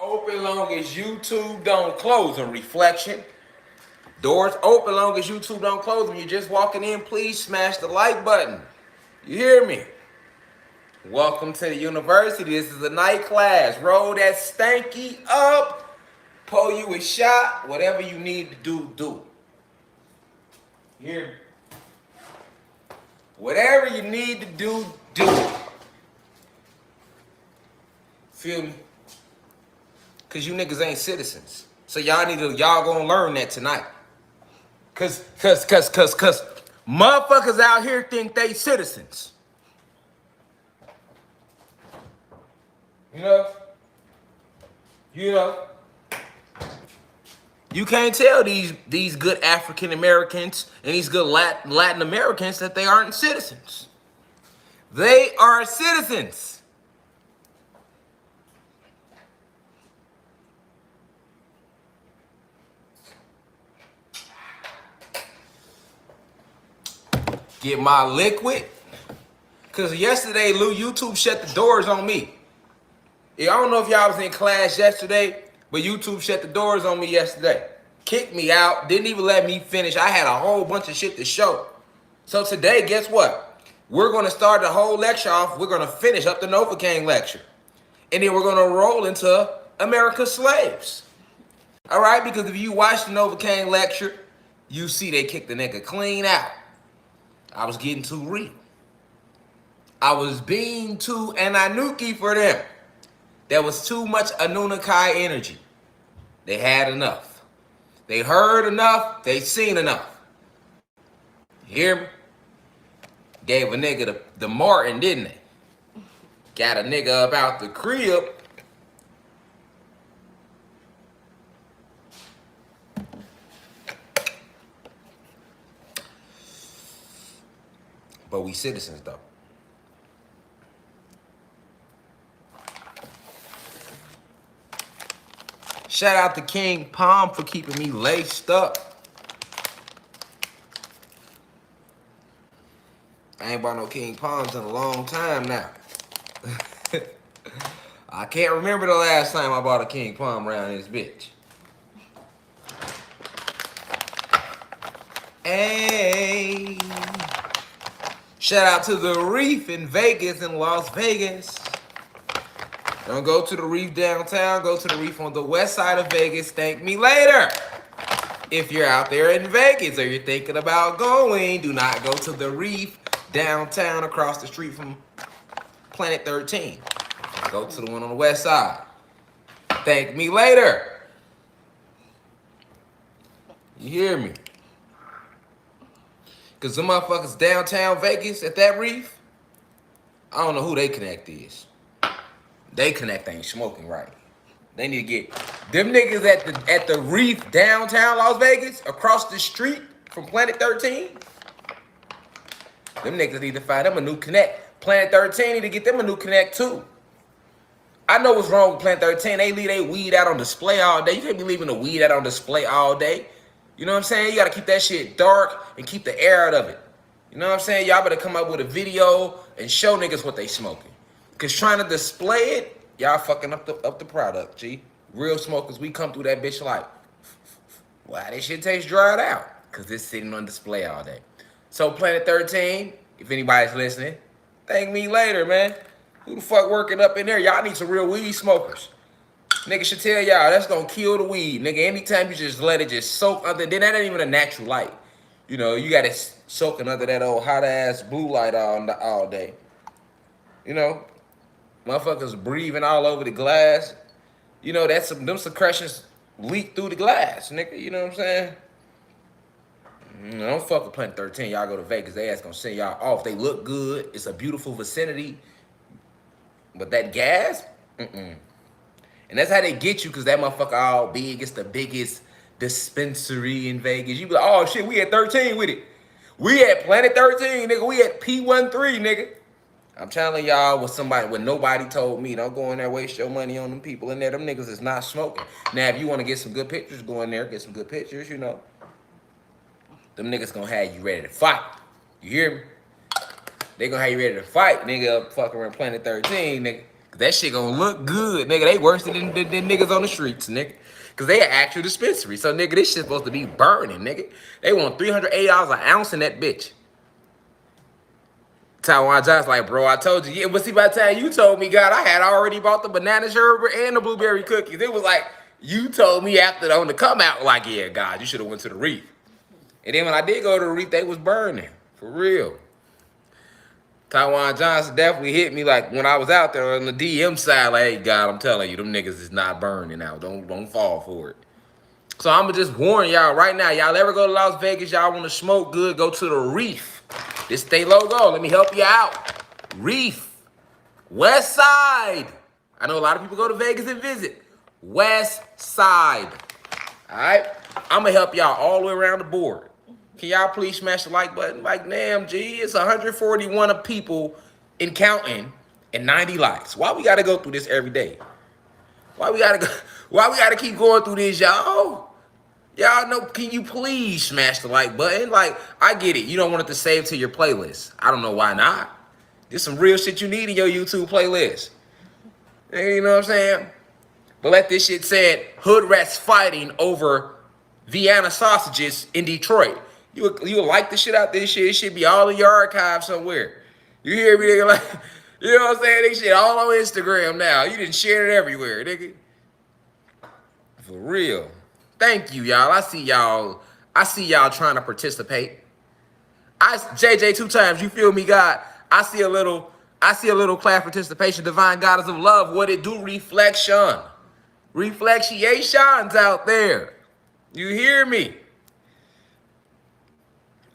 open long as YouTube don't close them. Reflection. Doors open long as YouTube don't close them. You're just walking in, please smash the like button. You hear me? Welcome to the university. This is a night class. Roll that stanky up. Pull you a shot. Whatever you need to do, do. You hear me? Whatever you need to do, do it. Feel me? Cause you niggas ain't citizens. So y'all gonna learn that tonight. Cause motherfuckers out here think they citizens. You know, you can't tell these good African Americans and these good Latin Americans that they aren't citizens. They are citizens. Get my liquid. Cause yesterday, YouTube shut the doors on me. Yeah, I don't know if y'all was in class yesterday, but YouTube shut the doors on me yesterday. Kicked me out, didn't even let me finish. I had a whole bunch of shit to show. So today, guess what? We're gonna start the whole lecture off. We're gonna finish up the Novocaine lecture. And then we're gonna roll into America's slaves. All right, because if you watch the Novocaine lecture, you see they kicked the nigga clean out. I was getting too real. I was being too Ananuki for them. There was too much Anunnaki energy. They had enough. They heard enough. They seen enough. You hear me? Gave a nigga the Martin, didn't they? Got a nigga up out the crib. But we citizens, though. Shout out to King Palm for keeping me laced up. I ain't bought no King Palms in a long time now. I can't remember the last time I bought a King Palm around this bitch. Hey. Shout out to the Reef in Vegas, in Las Vegas. Don't go to the Reef downtown. Go to the Reef on the west side of Vegas. Thank me later. If you're out there in Vegas or you're thinking about going, do not go to the Reef downtown across the street from Planet 13. Go to the one on the west side. Thank me later. You hear me? Because the motherfuckers downtown Vegas at that Reef, I don't know who they connect is. They connect ain't smoking right. They need to get them niggas at the Reef downtown Las Vegas across the street from Planet 13. Them niggas need to find them a new connect. Planet 13 need to get them a new connect too. I know what's wrong with Planet 13. They leave their weed out on display all day. You can't be leaving the weed out on display all day. You know what I'm saying? You gotta keep that shit dark and keep the air out of it. You know what I'm saying? Y'all better come up with a video and show niggas what they smoking. Cause trying to display it, y'all fucking up the product, G. Real smokers, we come through that bitch like, why this shit tastes dried out? Cause it's sitting on display all day. So Planet 13, if anybody's listening, thank me later, man. Who the fuck working up in there? Y'all need some real weed smokers. Nigga should tell y'all that's gonna kill the weed. Nigga, anytime you just let it just soak under, then that ain't even a natural light. You know, you got it soaking under that old hot ass blue light all day. You know, motherfuckers breathing all over the glass. You know, them secretions leak through the glass, nigga. You know what I'm saying? Don't fuck with Planet 13. Y'all go to Vegas, they ass gonna send y'all off. They look good. It's a beautiful vicinity. But that gas, And that's how they get you, because that motherfucker all big. It's the biggest dispensary in Vegas. You be like, oh shit, we at 13 with it. We at Planet 13, nigga. We at P13, nigga. I'm telling y'all what nobody told me. Don't go in there, waste your money on them people in there. Them niggas is not smoking. Now, if you want to get some good pictures, go in there, get some good pictures, you know. Them niggas gonna have you ready to fight. You hear me? They gonna have you ready to fight, nigga, up fucking around Planet 13, nigga. That shit gonna look good, nigga. They worse than niggas on the streets, nigga. Cause they an actual dispensary. So nigga, this shit supposed to be burning, nigga. They want $380 an ounce in that bitch. Taiwan John's like, bro, I told you. Yeah, but see, by the time you told me, God, I had already bought the banana sherbet and the blueberry cookies. It was like, you told me after on the come out, like, yeah, God, you should have went to the reef. And then when I did go to the reef, they was burning. For real. Taiwan Johnson definitely hit me like when I was out there on the DM side, like, hey, God, I'm telling you, them niggas is not burning out. Don't fall for it. So I'm going to just warn y'all right now. Y'all ever go to Las Vegas, y'all want to smoke good, go to the reef. This stay logo. Let me help you out. Reef. West Side. I know a lot of people go to Vegas and visit. West Side. All right? I'm going to help y'all all the way around the board. Can y'all please smash the like button? Like, damn, G, it's 141 of people in counting and 90 likes. Why we got to go through this every day? Why we gotta keep going through this, y'all? Y'all know, can you please smash the like button? Like, I get it. You don't want it to save to your playlist. I don't know why not. There's some real shit you need in your YouTube playlist. You know what I'm saying? But let this shit said, hood rats fighting over Vienna sausages in Detroit. You like the shit out this shit. It should be all in your archive somewhere. You hear me, nigga? Like, you know what I'm saying? This shit all on Instagram now. You didn't share it everywhere, nigga. For real. Thank you, y'all. I see y'all trying to participate. JJ 2 times, you feel me, God? I see a little class participation. Divine Goddess of Love. What it do? Reflection. Reflections out there. You hear me?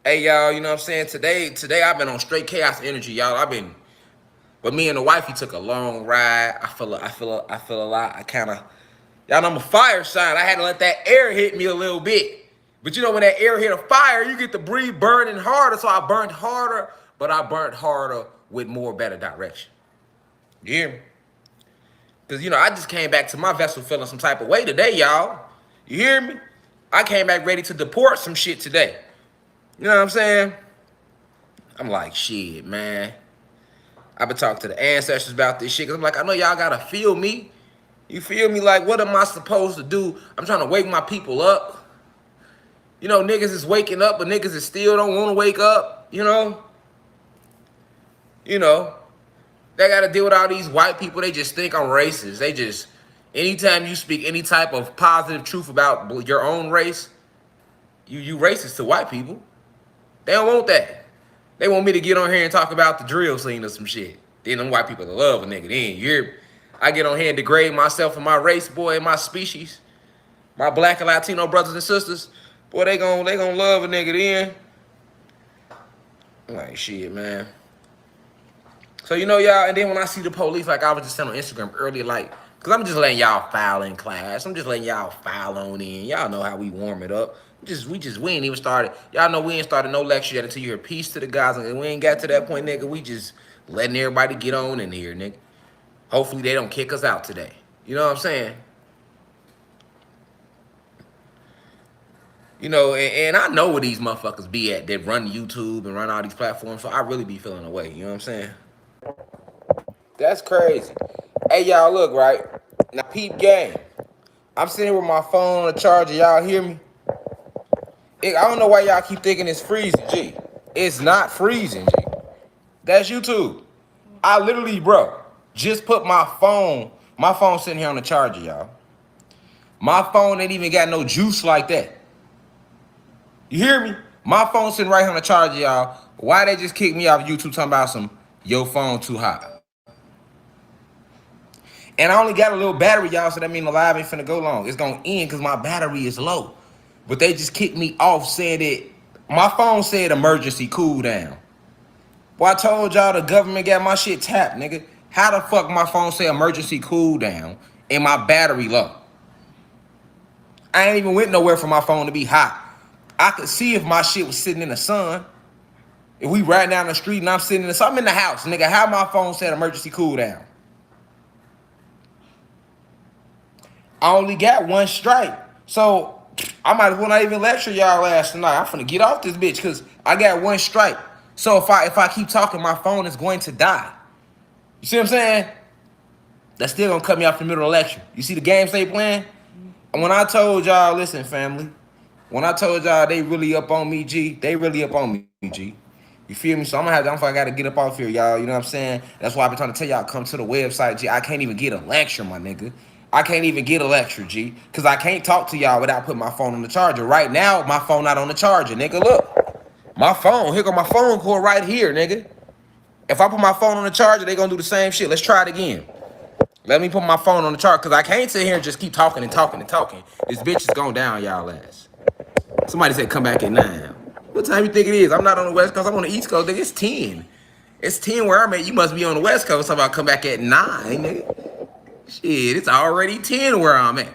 Hey, y'all, you know what I'm saying? Today I've been on straight chaos energy, y'all. But me and the wifey took a long ride. I feel a lot. Y'all know I'm a fire sign. I had to let that air hit me a little bit. But you know, when that air hit a fire, you get to breathe burning harder. So I burned harder, but I burnt harder with more better direction. You hear me? Because, you know, I just came back to my vessel feeling some type of way today, y'all. You hear me? I came back ready to deport some shit today. You know what I'm saying? I'm like, shit, man. I've been talking to the ancestors about this shit. Because I'm like, I know y'all got to feel me. You feel me? Like, what am I supposed to do? I'm trying to wake my people up. You know, niggas is waking up, but niggas is still don't want to wake up, you know? You know, they got to deal with all these white people. They just think I'm racist. They just, anytime you speak any type of positive truth about your own race, you racist to white people. They don't want that. They want me to get on here and talk about the drill scene or some shit. Then them white people love a nigga. Then I get on here and degrade myself and my race, boy, and my species. My black and Latino brothers and sisters. Boy, they gon' love a nigga then. I'm like, shit, man. So, you know, y'all, and then when I see the police, like I was just saying on Instagram earlier, like, because I'm just letting y'all file in class. I'm just letting y'all file on in. Y'all know how we warm it up. We ain't even started. Y'all know we ain't started no lecture yet until you hear peace to the guys. And we ain't got to that point, nigga. We just letting everybody get on in here, nigga. Hopefully they don't kick us out today. You know what I'm saying? You know, and I know where these motherfuckers be at that run YouTube and run all these platforms, so I really be feeling away. You know what I'm saying? That's crazy. Hey, y'all, look, right? Now, peep game. I'm sitting with my phone on the charger. Y'all hear me? I don't know why y'all keep thinking it's freezing, G. It's not freezing, G. That's YouTube. I literally, bro, just put my phone sitting here on the charger, y'all. My phone ain't even got no juice like that. You hear me? My phone sitting right here on the charger, y'all. Why they just kicked me off YouTube talking about some, your phone too hot? And I only got a little battery, y'all, so that means the live ain't finna go long. It's gonna end because my battery is low. But they just kicked me off saying that my phone said emergency cool down. Well, I told y'all the government got my shit tapped, nigga. How the fuck my phone say emergency cool down and my battery low? I ain't even went nowhere for my phone to be hot. I could see if my shit was sitting in the sun. If we riding down the street and I'm sitting in the sun, I'm in the house, nigga. How my phone said emergency cool down? I only got one strike. So I might as well not even lecture y'all ass tonight. I'm finna get off this bitch because I got one strike. So if I keep talking, my phone is going to die. You see what I'm saying? That's still gonna cut me off in the middle of the lecture. You see the games they playing? And when I told y'all, listen, family, when I told y'all they really up on me, G, they really up on me, G. You feel me? So I gotta get up off here, y'all. You know what I'm saying? That's why I've been trying to tell y'all, come to the website, G. I can't even get a lecture, my nigga. I can't even get a lecture, G. Cause I can't talk to y'all without putting my phone on the charger. Right now, my phone not on the charger, nigga. Look. My phone, here go my phone cord right here, nigga. If I put my phone on the charger, they gonna do the same shit. Let's try it again. Let me put my phone on the charger, because I can't sit here and just keep talking and talking and talking. This bitch is going down, y'all ass. Somebody said come back at 9. What time you think it is? I'm not on the West Coast. I'm on the East Coast, nigga. It's 10. It's 10 where I'm at. You must be on the West Coast. Talking about come back at 9, nigga. Shit, it's already 10 where I'm at.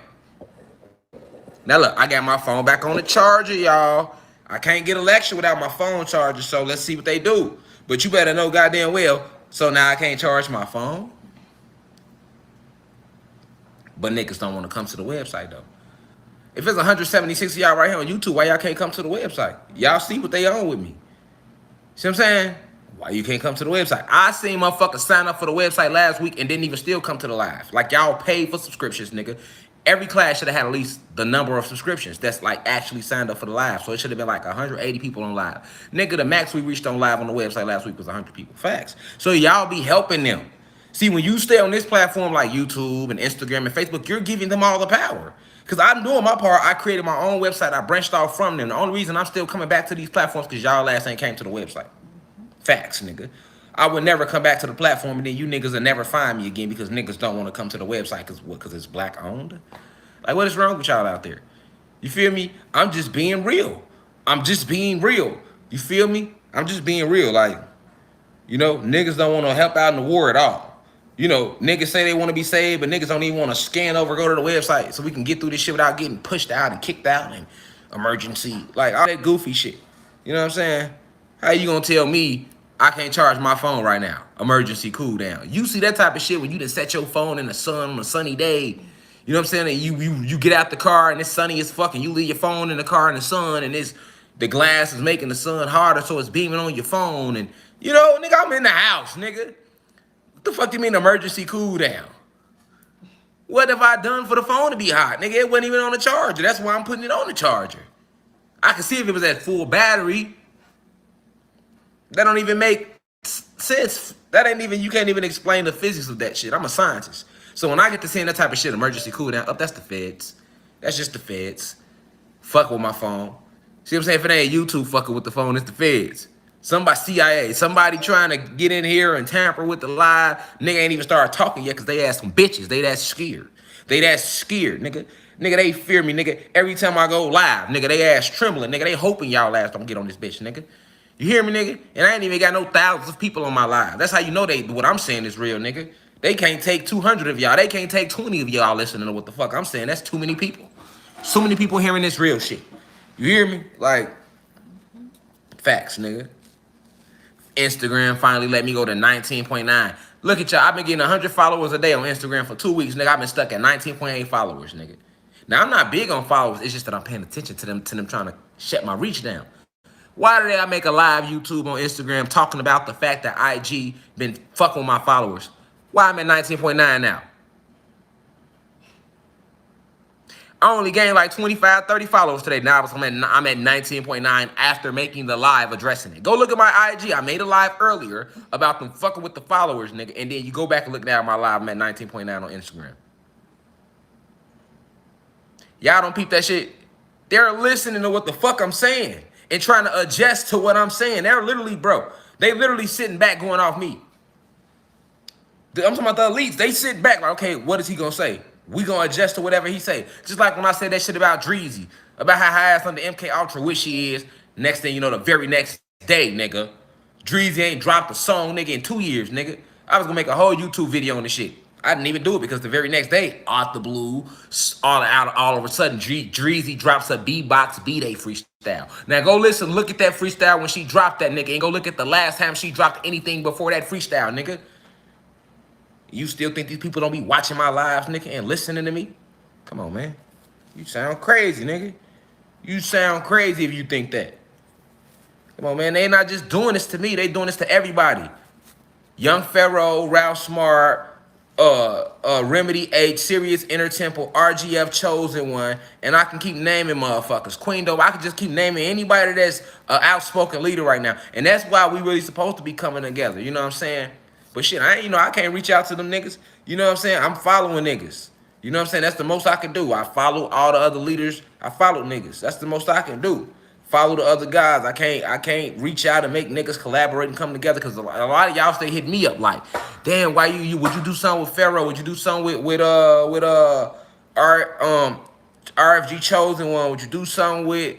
Now look, I got my phone back on the charger, y'all. I can't get a lecture without my phone charger, so let's see what they do. But you better know goddamn well, so now I can't charge my phone. But niggas don't want to come to the website, though. If it's 176 of y'all right here on YouTube, why y'all can't come to the website? Y'all see what they on with me. See what I'm saying? Why you can't come to the website? I seen motherfuckers sign up for the website last week and didn't even still come to the live. Like, y'all paid for subscriptions, nigga. Every class should have had at least the number of subscriptions that's like actually signed up for the live. So it should have been like 180 people on live. Nigga, the max we reached on live on the website last week was 100 people. Facts. So y'all be helping them. See, when you stay on this platform like YouTube and Instagram and Facebook, you're giving them all the power. Because I'm doing my part. I created my own website. I branched off from them. The only reason I'm still coming back to these platforms because y'all ass ain't came to the website. Facts, nigga. I would never come back to the platform and then you niggas will never find me again because niggas don't want to come to the website because what? Because it's black owned? Like, what is wrong with y'all out there? You feel me? I'm just being real. I'm just being real. You feel me? I'm just being real. Like, you know, niggas don't want to help out in the war at all. You know, niggas say they want to be saved, but niggas don't even want to scan over, go to the website so we can get through this shit without getting pushed out and kicked out and emergency. Like, all that goofy shit. You know what I'm saying? How you gonna tell me I can't charge my phone right now? Emergency cool down. You see that type of shit when you done set your phone in the sun on a sunny day. You know what I'm saying? And you get out the car and it's sunny as fuck and you leave your phone in the car in the sun and the glass is making the sun harder so it's beaming on your phone. And, you know, nigga, I'm in the house, nigga. What the fuck do you mean emergency cool down? What have I done for the phone to be hot? Nigga, it wasn't even on the charger. That's why I'm putting it on the charger. I can see if it was at full battery. That don't even make sense. That ain't even, you can't even explain the physics of that shit. I'm a scientist. So when I get to seeing that type of shit, emergency cool down, that's the feds. That's just the feds. Fuck with my phone. See what I'm saying? If it ain't YouTube fucking with the phone, it's the feds. Somebody, CIA, somebody trying to get in here and tamper with the live. Nigga ain't even started talking yet because they ass some bitches. They that scared. They that scared, nigga. Nigga, they fear me, nigga. Every time I go live, nigga, they ass trembling. Nigga, they hoping y'all ass don't get on this bitch, nigga. You hear me, nigga? And I ain't even got no thousands of people on my live. That's how you know what I'm saying is real, nigga. They can't take 200 of y'all. They can't take 20 of y'all listening to what the fuck I'm saying. That's too many people. So many people hearing this real shit. You hear me? Like, facts, nigga. Instagram finally let me go to 19.9. Look at y'all. I've been getting 100 followers a day on Instagram for 2 weeks, nigga. I've been stuck at 19.8 followers, nigga. Now, I'm not big on followers. It's just that I'm paying attention to them trying to shut my reach down. Why did I make a live YouTube on Instagram talking about the fact that IG been fucking with my followers? Why I'm at 19.9 now? I only gained like 25, 30 followers today. Now I'm at 19.9 after making the live addressing it. Go look at my IG. I made a live earlier about them fucking with the followers, nigga. And then you go back and look now at my live. I'm at 19.9 on Instagram. Y'all don't peep that shit. They're listening to what the fuck I'm saying and trying to adjust to what I'm saying. They're literally, bro, they literally sitting back going off me. I'm talking about the elites. They sit back like, okay, what is he gonna say? We gonna adjust to whatever he say. Just like when I said that shit about Dreezy, about how high ass on the MK Ultra, which she is. Next thing you know, the very next day, nigga, Dreezy ain't dropped a song, nigga, in 2 years, nigga. I was gonna make a whole YouTube video on this shit. I didn't even do it because the very next day, out the blue, all of a sudden, Dreezy drops a B-Box B-Day freestyle. Now go listen, look at that freestyle when she dropped that, nigga, and go look at the last time she dropped anything before that freestyle, nigga. You still think these people don't be watching my lives, nigga, and listening to me? Come on, man. You sound crazy, nigga. You sound crazy if you think that. Come on, man. They not just doing this to me. They doing this to everybody. Young Pharaoh, Ralph Smart, Remedy H, Serious Inner Temple, RGF Chosen One, and I can keep naming motherfuckers. Queen Dope, I can just keep naming anybody that's an outspoken leader right now. And that's why we really supposed to be coming together. You know what I'm saying? But shit, I can't reach out to them niggas. You know what I'm saying? I'm following niggas. You know what I'm saying? That's the most I can do. I follow all the other leaders. I follow niggas. That's the most I can do. Follow the other guys. I can't reach out and make niggas collaborate and come together because a lot of y'all stay hitting me up like, damn, why you would you do something with Pharaoh? Would you do something with RFG Chosen One? Would you do something with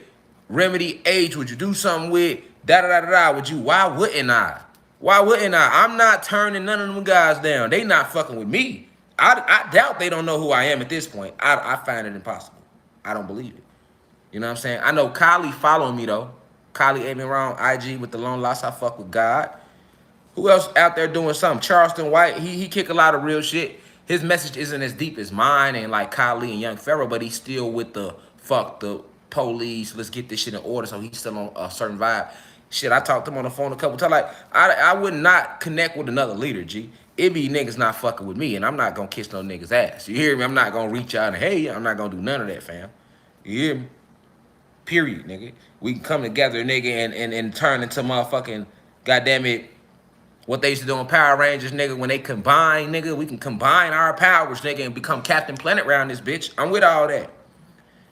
Remedy H? Would you do something with da da da da da? Would you? Why wouldn't I? Why wouldn't I? I'm not turning none of them guys down. They not fucking with me. I doubt they don't know who I am at this point. I find it impossible. I don't believe it. You know what I'm saying? I know Kylie following me though. Kylie ain't been around IG with the long loss. I fuck with God. Who else out there doing something? Charleston White, he kick a lot of real shit. His message isn't as deep as mine and like Kylie and Young Pharaoh, but he's still with the fuck the police. Let's get this shit in order. So he's still on a certain vibe. Shit, I talked to him on the phone a couple times. Like, I would not connect with another leader, G. It be niggas not fucking with me, and I'm not gonna kiss no niggas ass. You hear me? I'm not gonna reach out and, hey, I'm not gonna do none of that, fam. You hear me? Period, nigga. We can come together, nigga, and turn into motherfucking, goddamn it, what they used to do on Power Rangers, nigga, when they combine, nigga, we can combine our powers, nigga, and become Captain Planet around this bitch. I'm with all that.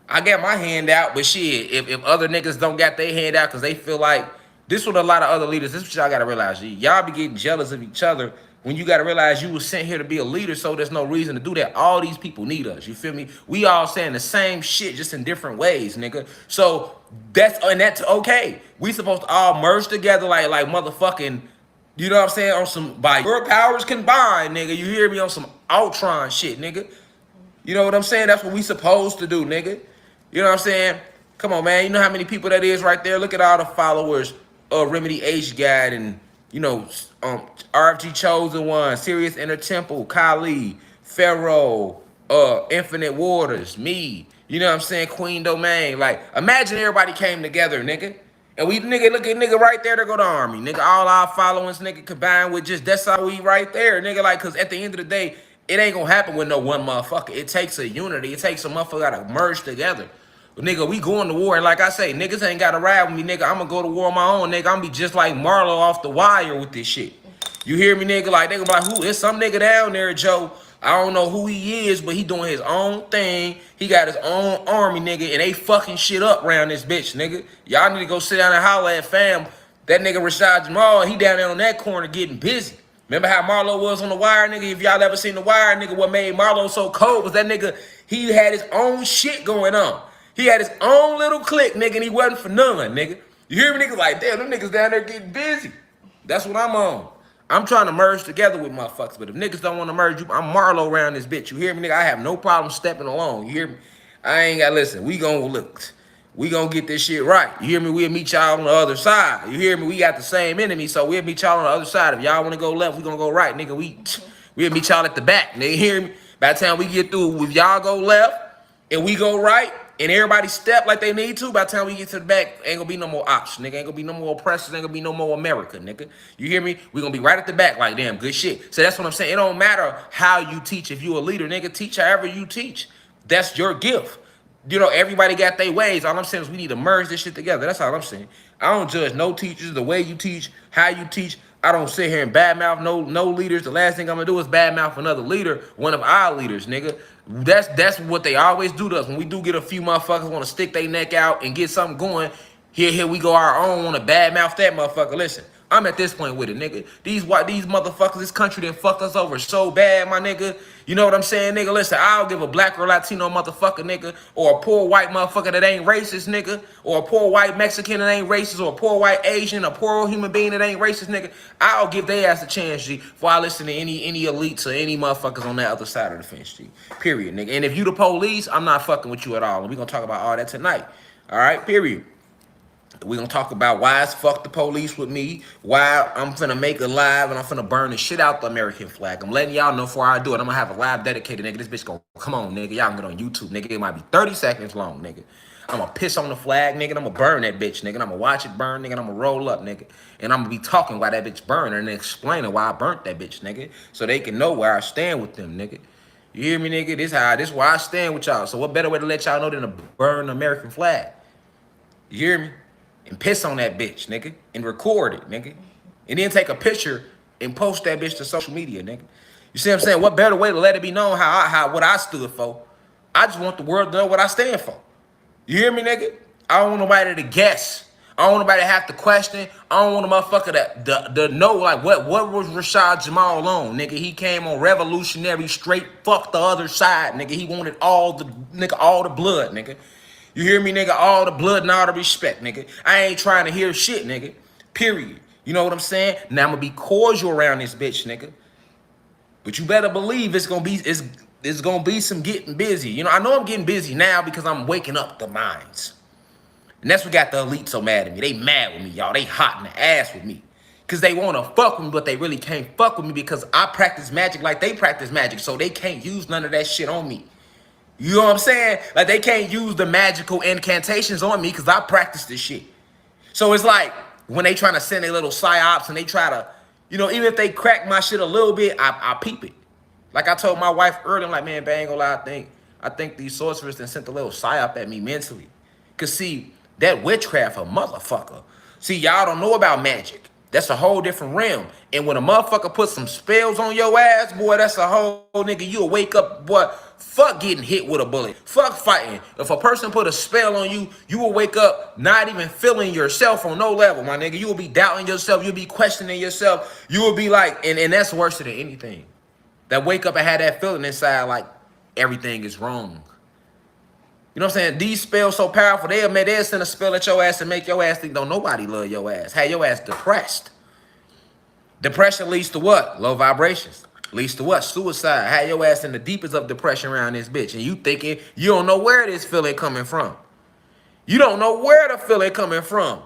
I got my hand out, but shit, if other niggas don't got their hand out because they feel like, this with a lot of other leaders, this is what y'all got to realize, G. Y'all be getting jealous of each other when you got to realize you was sent here to be a leader, so there's no reason to do that. All these people need us, you feel me? We all saying the same shit, just in different ways, nigga. So that's okay. We supposed to all merge together like motherfucking, you know what I'm saying, on some, by your powers combined, nigga. You hear me, on some Ultron shit, nigga. You know what I'm saying? That's what we supposed to do, nigga. You know what I'm saying? Come on, man. You know how many people that is right there? Look at all the followers of Remedy H Guide and, you know, RFG Chosen One, Serious Inner Temple, Kylie, Pharaoh, Infinite Waters, me. You know what I'm saying? Queen Domain. Like, imagine everybody came together, nigga. And we, nigga, look at nigga right there to go to Army. Nigga, all our followings, nigga, combined with just, that's how we right there, nigga. Like, because at the end of the day, it ain't gonna happen with no one motherfucker. It takes a unity. It takes a motherfucker to merge together. But nigga, we going to war. And like I say, niggas ain't got to ride with me, nigga. I'm gonna go to war on my own, nigga. I'm gonna be just like Marlo off the wire with this shit. You hear me, nigga? Like, they gonna be like, who? There's some nigga down there, Joe. I don't know who he is, but he doing his own thing. He got his own army, nigga, and they fucking shit up around this bitch, nigga. Y'all need to go sit down and holler at fam. That nigga Rashad Jamal, he down there on that corner getting busy. Remember how Marlo was on The Wire, nigga? If y'all ever seen The Wire, nigga, what made Marlo so cold was that nigga, he had his own shit going on. He had his own little clique, nigga, and he wasn't for none, nigga. You hear me, nigga? Like, damn, them niggas down there getting busy. That's what I'm on. I'm trying to merge together with motherfuckers, but if niggas don't want to merge, I'm Marlo around this bitch. You hear me, nigga? I have no problem stepping along. You hear me? I ain't got, listen, we gonna look. We gonna get this shit right. You hear me? We'll meet y'all on the other side. You hear me? We got the same enemy, so we'll meet y'all on the other side. If y'all want to go left, we gonna go right, nigga. We'll meet y'all at the back, nigga. Hear me? By the time we get through, if y'all go left and we go right, and everybody step like they need to, by the time we get to the back, ain't gonna be no more ops, nigga. Ain't gonna be no more oppressors. Ain't gonna be no more America, nigga. You hear me? We gonna be right at the back like, damn, good shit. So that's what I'm saying. It don't matter how you teach. If you a leader, nigga, teach however you teach. That's your gift. You know, everybody got their ways. All I'm saying is we need to merge this shit together. That's all I'm saying. I don't judge no teachers, the way you teach, how you teach. I don't sit here and badmouth no leaders. The last thing I'm gonna do is badmouth another leader, one of our leaders, nigga. That's what they always do to us. When we do get a few motherfuckers want to stick their neck out and get something going, here we go our own, want to badmouth that motherfucker. Listen, I'm at this point with it, nigga. These motherfuckers, this country done fucked us over so bad, my nigga. You know what I'm saying, nigga? Listen, I'll give a black or Latino motherfucker, nigga, or a poor white motherfucker that ain't racist, nigga, or a poor white Mexican that ain't racist, or a poor white Asian, a poor human being that ain't racist, nigga. I'll give their ass a chance, G, before I listen to any elites or any motherfuckers on that other side of the fence, G. Period, nigga. And if you the police, I'm not fucking with you at all. And we gonna talk about all that tonight. All right, period. We gonna talk about why it's fuck the police with me, why I'm finna make a live and I'm finna burn the shit out the American flag. I'm letting y'all know before I do it, I'm gonna have a live dedicated, nigga. This bitch gonna come on, nigga. Y'all can get on YouTube, nigga. It might be 30 seconds long, nigga. I'm gonna piss on the flag, nigga, and I'm gonna burn that bitch, nigga. And I'm gonna watch it burn, nigga, and I'm gonna roll up, nigga. And I'm gonna be talking why that bitch burning and explaining why I burnt that bitch, nigga. So they can know where I stand with them, nigga. You hear me, nigga? This why I stand with y'all. So what better way to let y'all know than to burn the American flag? You hear me? And piss on that bitch, nigga. And record it, nigga. And then take a picture and post that bitch to social media, nigga. You see what I'm saying? What better way to let it be known what I stood for? I just want the world to know what I stand for. You hear me, nigga? I don't want nobody to guess. I don't want nobody to have to question. I don't want a motherfucker to know like what was Rashad Jamal on, nigga. He came on revolutionary straight fuck the other side, nigga. He wanted all the blood, nigga. You hear me, nigga? All the blood and all the respect, nigga. I ain't trying to hear shit, nigga. Period. You know what I'm saying? Now I'm gonna be cordial around this bitch, nigga. But you better believe it's gonna be some getting busy. You know I'm getting busy now because I'm waking up the minds. And that's what got the elite so mad at me. They mad with me, y'all. They hot in the ass with me. Because they want to fuck with me, but they really can't fuck with me because I practice magic like they practice magic. So they can't use none of that shit on me. You know what I'm saying? Like they can't use the magical incantations on me because I practice this shit. So it's like when they trying to send their little psyops and they try to, even if they crack my shit a little bit, I peep it. Like I told my wife earlier, I'm like, man, bang, gonna lie, I think these sorcerers done sent a little psyop at me mentally. Cause see, that witchcraft a motherfucker. See, y'all don't know about magic. That's a whole different realm. And when a motherfucker puts some spells on your ass, boy, that's a whole nigga. You'll wake up, boy. Fuck getting hit with a bullet. Fuck fighting. If a person put a spell on you, you will wake up not even feeling yourself on no level, my nigga. You will be doubting yourself. You'll be questioning yourself. You will be like, and that's worse than anything. That wake up and have that feeling inside like everything is wrong. You know what I'm saying? These spells so powerful, they'll send a spell at your ass and make your ass think don't nobody love your ass. Have your ass depressed. Depression leads to what? Low vibrations. Leads to what? Suicide. Have your ass in the deepest of depression around this bitch. And you thinking you don't know where this feeling coming from. You don't know where the feeling coming from.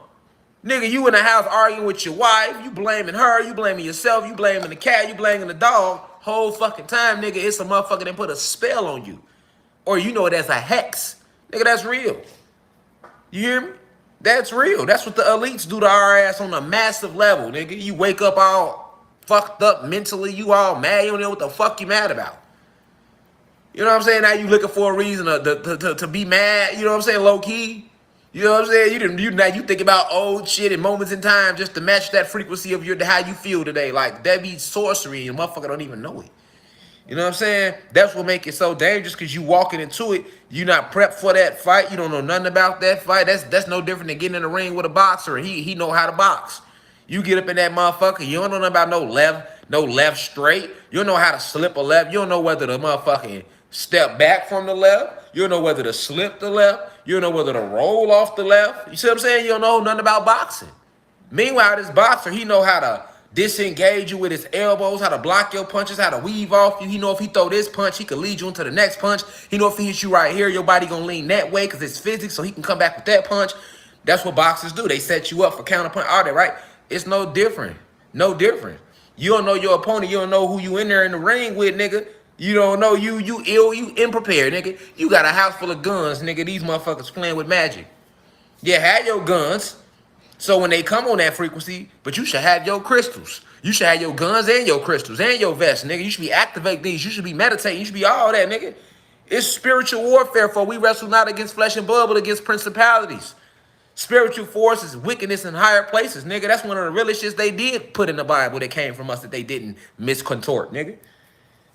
Nigga, you in the house arguing with your wife. You blaming her. You blaming yourself. You blaming the cat. You blaming the dog. Whole fucking time, nigga, it's a motherfucker that put a spell on you. Or you know it as a hex. Nigga, that's real. You hear me? That's real. That's what the elites do to our ass on a massive level, nigga. You wake up all fucked up mentally. You all mad. You don't know what the fuck you mad about. You know what I'm saying? Now you looking for a reason to be mad. You know what I'm saying? Low key. You know what I'm saying? You think about old shit and moments in time just to match that frequency of how you feel today. Like that be sorcery and motherfucker don't even know it. You know what I'm saying? That's what make it so dangerous because you walking into it, you not prepped for that fight. You don't know nothing about that fight. That's no different than getting in the ring with a boxer. He know how to box. You get up in that motherfucker, you don't know nothing about no left straight. You don't know how to slip a left. You don't know whether the motherfucking step back from the left. You don't know whether to slip the left. You don't know whether to roll off the left. You see what I'm saying? You don't know nothing about boxing. Meanwhile, this boxer, he know how to disengage you with his elbows, how to block your punches, how to weave off you. He know if he throw this punch, he could lead you into the next punch. He know if he hits you right here, your body gonna lean that way because it's physics, so he can come back with that punch. That's what boxers do. They set you up for counterpunch. All that, right? It's no different. No different. You don't know your opponent. You don't know who you in there in the ring with, nigga. You don't know you ill, you unprepared, nigga. You got a house full of guns, nigga. These motherfuckers playing with magic. Yeah, have your guns. So when they come on that frequency, but you should have your crystals. You should have your guns and your crystals and your vest, nigga. You should be activating these. You should be meditating. You should be all that, nigga. It's spiritual warfare, for we wrestle not against flesh and blood, but against principalities. Spiritual forces, wickedness in higher places, nigga. That's one of the realest shits they did put in the Bible that came from us that they didn't miscontort, nigga.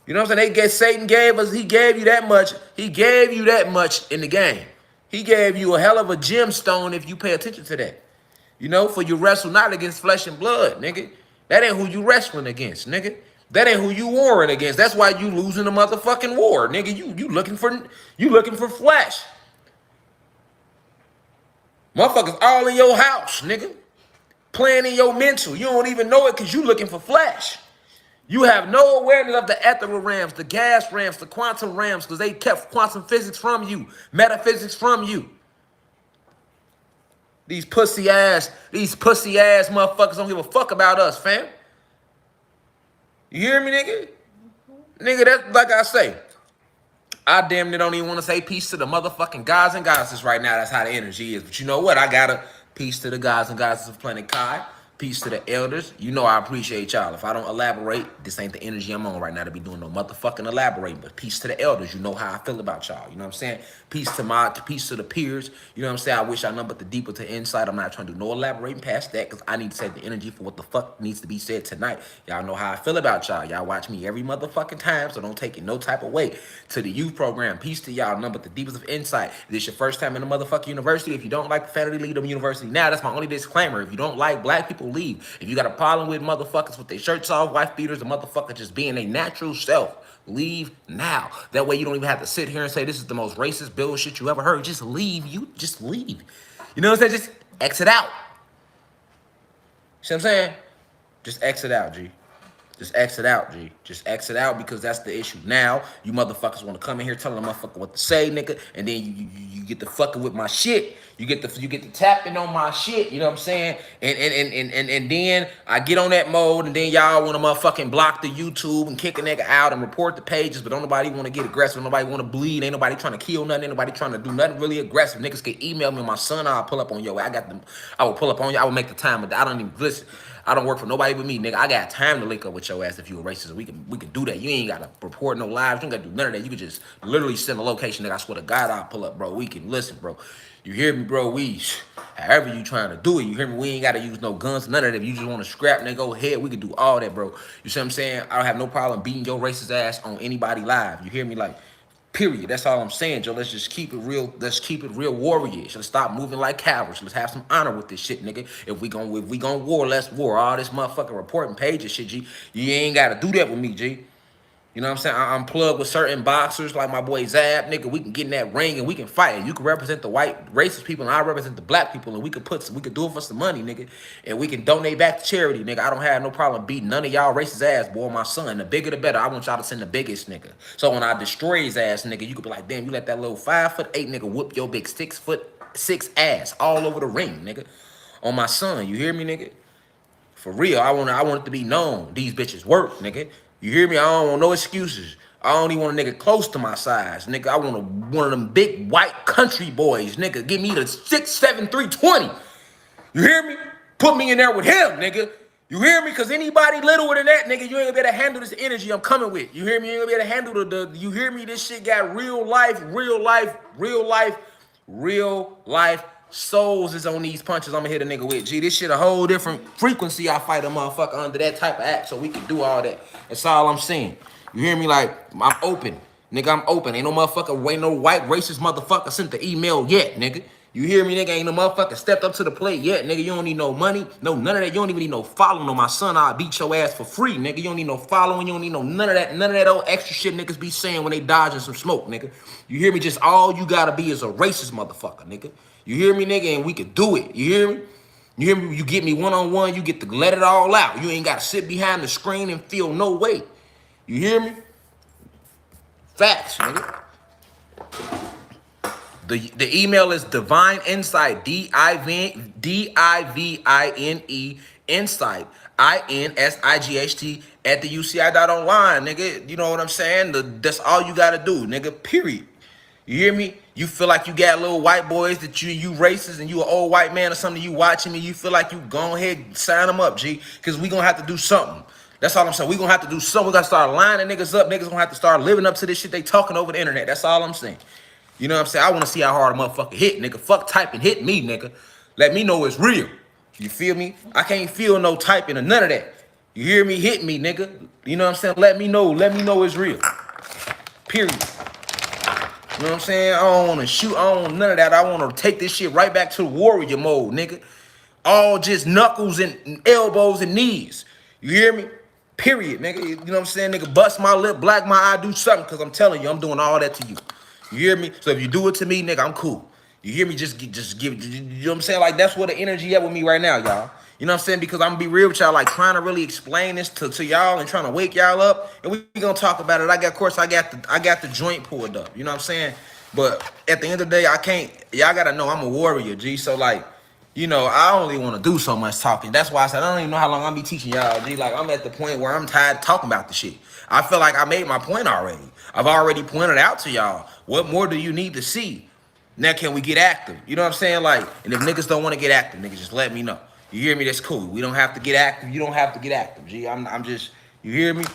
You know what I'm saying? Satan gave us, he gave you that much. He gave you that much in the game. He gave you a hell of a gemstone if you pay attention to that. You know, for you wrestle not against flesh and blood, nigga. That ain't who you wrestling against, nigga. That ain't who you warring against. That's why you losing the motherfucking war, nigga. You looking for flesh. Motherfuckers all in your house, nigga. Playing in your mental. You don't even know it because you looking for flesh. You have no awareness of the ethereal realms, the gas realms, the quantum realms, because they kept quantum physics from you, metaphysics from you. These pussy ass motherfuckers don't give a fuck about us, fam. You hear me, nigga? Nigga, that's like I say. I damn near don't even want to say peace to the motherfucking gods and goddesses right now. That's how the energy is. But you know what? I got a peace to the gods and goddesses of Planet Kai. Peace to the elders. You know I appreciate y'all. If I don't elaborate, this ain't the energy I'm on right now to be doing no motherfucking elaborating. But peace to the elders. You know how I feel about y'all. You know what I'm saying? Peace to the peers. You know what I'm saying? I wish I numbered the deeper to insight. I'm not trying to do no elaborating past that because I need to set the energy for what the fuck needs to be said tonight. Y'all know how I feel about y'all. Y'all watch me every motherfucking time, so don't take it no type of way. To the youth program, peace to y'all. Number the deepest of insight. If this your first time in the motherfucking university, if you don't like profanity, leave them university now. That's my only disclaimer. If you don't like black people, leave. If you got a problem with motherfuckers with their shirts off, wife beaters, the motherfucker just being a natural self, leave now. That way you don't even have to sit here and say this is the most racist bullshit you ever heard. Just leave. You just leave. You know what I'm saying? Just exit out. See what I'm saying? Just exit out, G. Just exit out, G. Just exit out because that's the issue. Now, you motherfuckers want to come in here telling a motherfucker what to say, nigga, and then you get the fucking with my shit. You get the tapping on my shit, you know what I'm saying? And then I get on that mode, and then y'all want to motherfucking block the YouTube and kick a nigga out and report the pages, but don't nobody want to get aggressive. Nobody want to bleed. Ain't nobody trying to kill nothing. Ain't nobody trying to do nothing really aggressive. Niggas can email me, my son, I'll pull up on yo. I will pull up on you. I will make the time, but I don't even listen. I don't work for nobody but me, nigga. I got time to link up with your ass if you a racist. We can do that. You ain't gotta report no lives. You ain't gotta do none of that. You can just literally send a location, nigga. I swear to God, I'll pull up, bro. We can listen, bro. You hear me, bro? However you trying to do it, you hear me? We ain't gotta use no guns, none of that. If you just want to scrap, nigga, go ahead. We can do all that, bro. You see what I'm saying? I don't have no problem beating your racist ass on anybody live. You hear me? Like, period. That's all I'm saying, Joe. Let's just keep it real. Let's keep it real warriors. Let's stop moving like cowards. Let's have some honor with this shit, nigga. If we gon' war, let's war. All this motherfucking reporting pages shit, G. You ain't gotta do that with me, G. You know what I'm saying? I'm plugged with certain boxers like my boy Zab, nigga. We can get in that ring and we can fight. And you can represent the white racist people and I represent the black people, and we can do it for some money, nigga. And we can donate back to charity, nigga. I don't have no problem beating none of y'all racist ass, boy. My son, the bigger the better. I want y'all to send the biggest, nigga. So when I destroy his ass, nigga, you could be like, damn, you let that little 5'8" nigga whoop your big 6'6" ass all over the ring, nigga. On my son, you hear me, nigga? For real, I want it to be known. These bitches work, nigga. You hear me? I don't want no excuses. I don't even want a nigga close to my size, nigga. I want one of them big white country boys, nigga. Give me the 6'7", 320. You hear me? Put me in there with him, nigga. You hear me? Because anybody littler than that, nigga, you ain't gonna be able to handle this energy I'm coming with. You hear me? You ain't gonna be able to handle you hear me? This shit got real life souls is on these punches I'm gonna hit a nigga with. Gee, this shit a whole different frequency. I fight a motherfucker under that type of act, so we can do all that. That's all I'm saying. You hear me? Like, I'm open. Nigga, I'm open. Ain't no motherfucker, ain't no white racist motherfucker sent the email yet, nigga. You hear me, nigga? Ain't no motherfucker stepped up to the plate yet, nigga. You don't need no money, no none of that. You don't even need no following on my son. I'll beat your ass for free, nigga. You don't need no following. You don't need no none of that old extra shit niggas be saying when they dodging some smoke, nigga. You hear me? Just all you gotta be is a racist motherfucker, nigga. You hear me, nigga? And we could do it. You hear me? You hear me? You get me one-on-one, you get to let it all out. You ain't gotta sit behind the screen and feel no weight. You hear me? Facts, nigga. The email is Divine Insight, DIVINE Insight, INSIGHT at the UCI.online, nigga. You know what I'm saying? That's all you gotta do, nigga, period. You hear me? You feel like you got little white boys that you racist and you an old white man or something, you watching me, you feel like you go ahead, sign them up, G, because we gonna have to do something. That's all I'm saying. We gonna have to do something. We gotta start lining niggas up. Niggas gonna have to start living up to this shit they talking over the internet. That's all I'm saying. You know what I'm saying? I wanna see how hard a motherfucker hit, nigga. Fuck typing, hit me, nigga. Let me know it's real. You feel me? I can't feel no typing or none of that. You hear me? Hit me, nigga. You know what I'm saying? Let me know it's real. Period. You know what I'm saying? I don't want to shoot. I don't want none of that. I want to take this shit right back to the warrior mode, nigga. All just knuckles and elbows and knees. You hear me? Period, nigga. You know what I'm saying? Nigga, bust my lip, black my eye, do something, because I'm telling you, I'm doing all that to you. You hear me? So if you do it to me, nigga, I'm cool. You hear me? Just give, you know what I'm saying? Like, that's where the energy at with me right now, y'all. You know what I'm saying? Because I'm gonna be real with y'all, like trying to really explain this to y'all and trying to wake y'all up. And we gonna talk about it. I got the joint pulled up. You know what I'm saying? But at the end of the day, I can't, y'all gotta know I'm a warrior, G. So like, I only want to do so much talking. That's why I said I don't even know how long I'll be teaching y'all. G, like I'm at the point where I'm tired of talking about the shit. I feel like I made my point already. I've already pointed out to y'all. What more do you need to see? Now can we get active? You know what I'm saying? Like, and if niggas don't want to get active, niggas just let me know. You hear me? That's cool. We don't have to get active. You don't have to get active. G, I'm just, you hear me?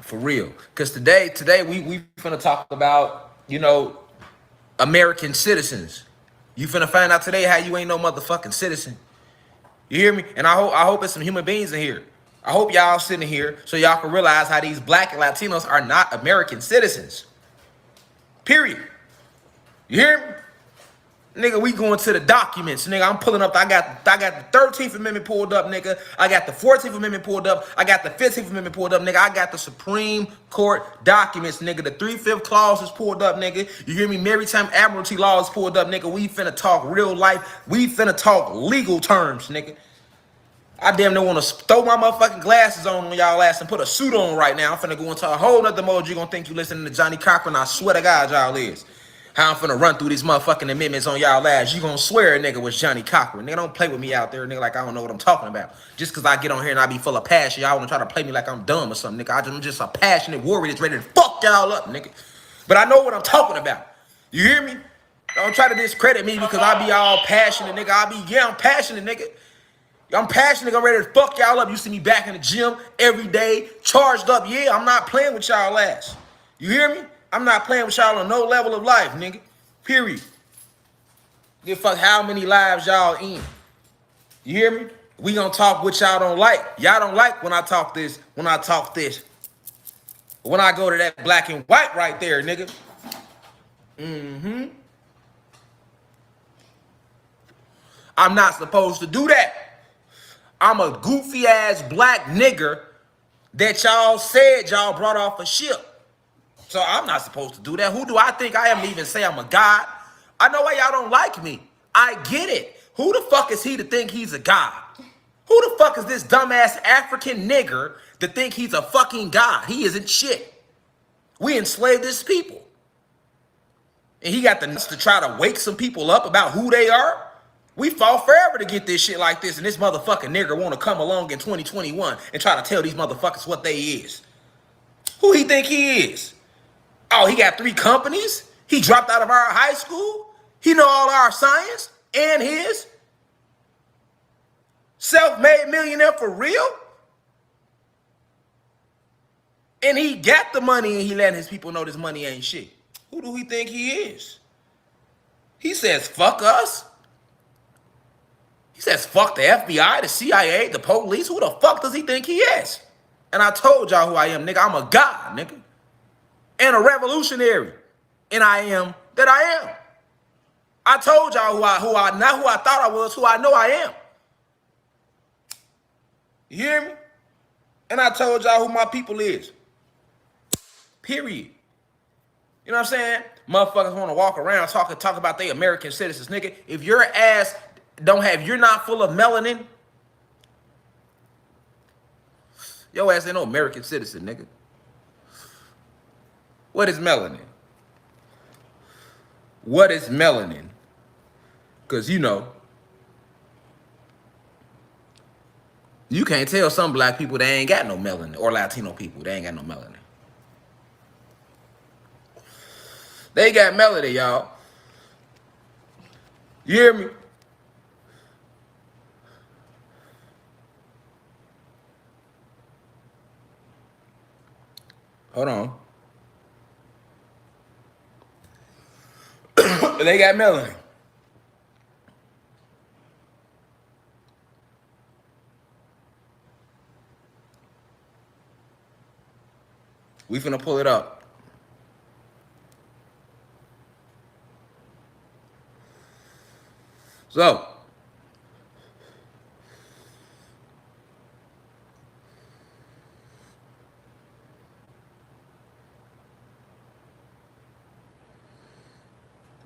For real. Cause today we finna talk about, American citizens. You finna find out today how you ain't no motherfucking citizen. You hear me? And I hope it's some human beings in here. I hope y'all sitting here so y'all can realize how these black and Latinos are not American citizens. Period. You hear me? Nigga, we going to the documents, nigga. I'm pulling up. I got the 13th Amendment pulled up, nigga. I got the 14th Amendment pulled up. I got the 15th Amendment pulled up, nigga. I got the Supreme Court documents, nigga. The 3/5 clause is pulled up, nigga. You hear me? Maritime Admiralty law is pulled up, nigga. We finna talk real life. We finna talk legal terms, nigga. I damn near want to throw my motherfucking glasses on y'all ass and put a suit on right now. I'm finna go into a whole nother mode. You gonna think you listening to Johnny Cochran. I swear to God, y'all is. How I'm finna run through these motherfucking amendments on y'all ass. You gonna swear a nigga was Johnny Cochran. Nigga, don't play with me out there, nigga, like I don't know what I'm talking about. Just cause I get on here and I be full of passion, y'all wanna try to play me like I'm dumb or something, nigga. I'm just a passionate warrior that's ready to fuck y'all up, nigga. But I know what I'm talking about. You hear me? Don't try to discredit me because I be all passionate, nigga. I'm passionate, nigga. I'm passionate. I'm ready to fuck y'all up. You see me back in the gym every day, charged up. Yeah, I'm not playing with y'all ass. You hear me? I'm not playing with y'all on no level of life, nigga. Period. Give a fuck how many lives y'all in. You hear me? We gonna talk what y'all don't like. Y'all don't like when I talk this. When I go to that black and white right there, nigga. I'm not supposed to do that. I'm a goofy ass black nigger that y'all said y'all brought off a ship. So I'm not supposed to do that. Who do I think I am to even say I'm a god? I know why y'all don't like me. I get it. Who the fuck is he to think he's a god? Who the fuck is this dumbass African nigger to think he's a fucking god? He isn't shit. We enslaved this people. And he got the nuts to try to wake some people up about who they are? We fought forever to get this shit like this, and this motherfucking nigger want to come along in 2021 and try to tell these motherfuckers what they is. Who he think he is? Oh, he got 3 companies? He dropped out of our high school? He know all our science and his? Self-made millionaire for real? And he got the money and he letting his people know this money ain't shit. Who do he think he is? He says, fuck us. He says, fuck the FBI, the CIA, the police. Who the fuck does he think he is? And I told y'all who I am, nigga. I'm a god, nigga. And a revolutionary. And I am that I am. I told y'all not who I thought I was, who I know I am. You hear me? And I told y'all who my people is. Period. You know what I'm saying? Motherfuckers want to walk around talk about they American citizens, nigga. If your ass you're not full of melanin, your ass ain't no American citizen, nigga. What is melanin? What is melanin? Because, you can't tell some black people they ain't got no melanin, or Latino people, they ain't got no melanin. They got melanin, y'all. You hear me? Hold on. They got melanin. We finna pull it up. So,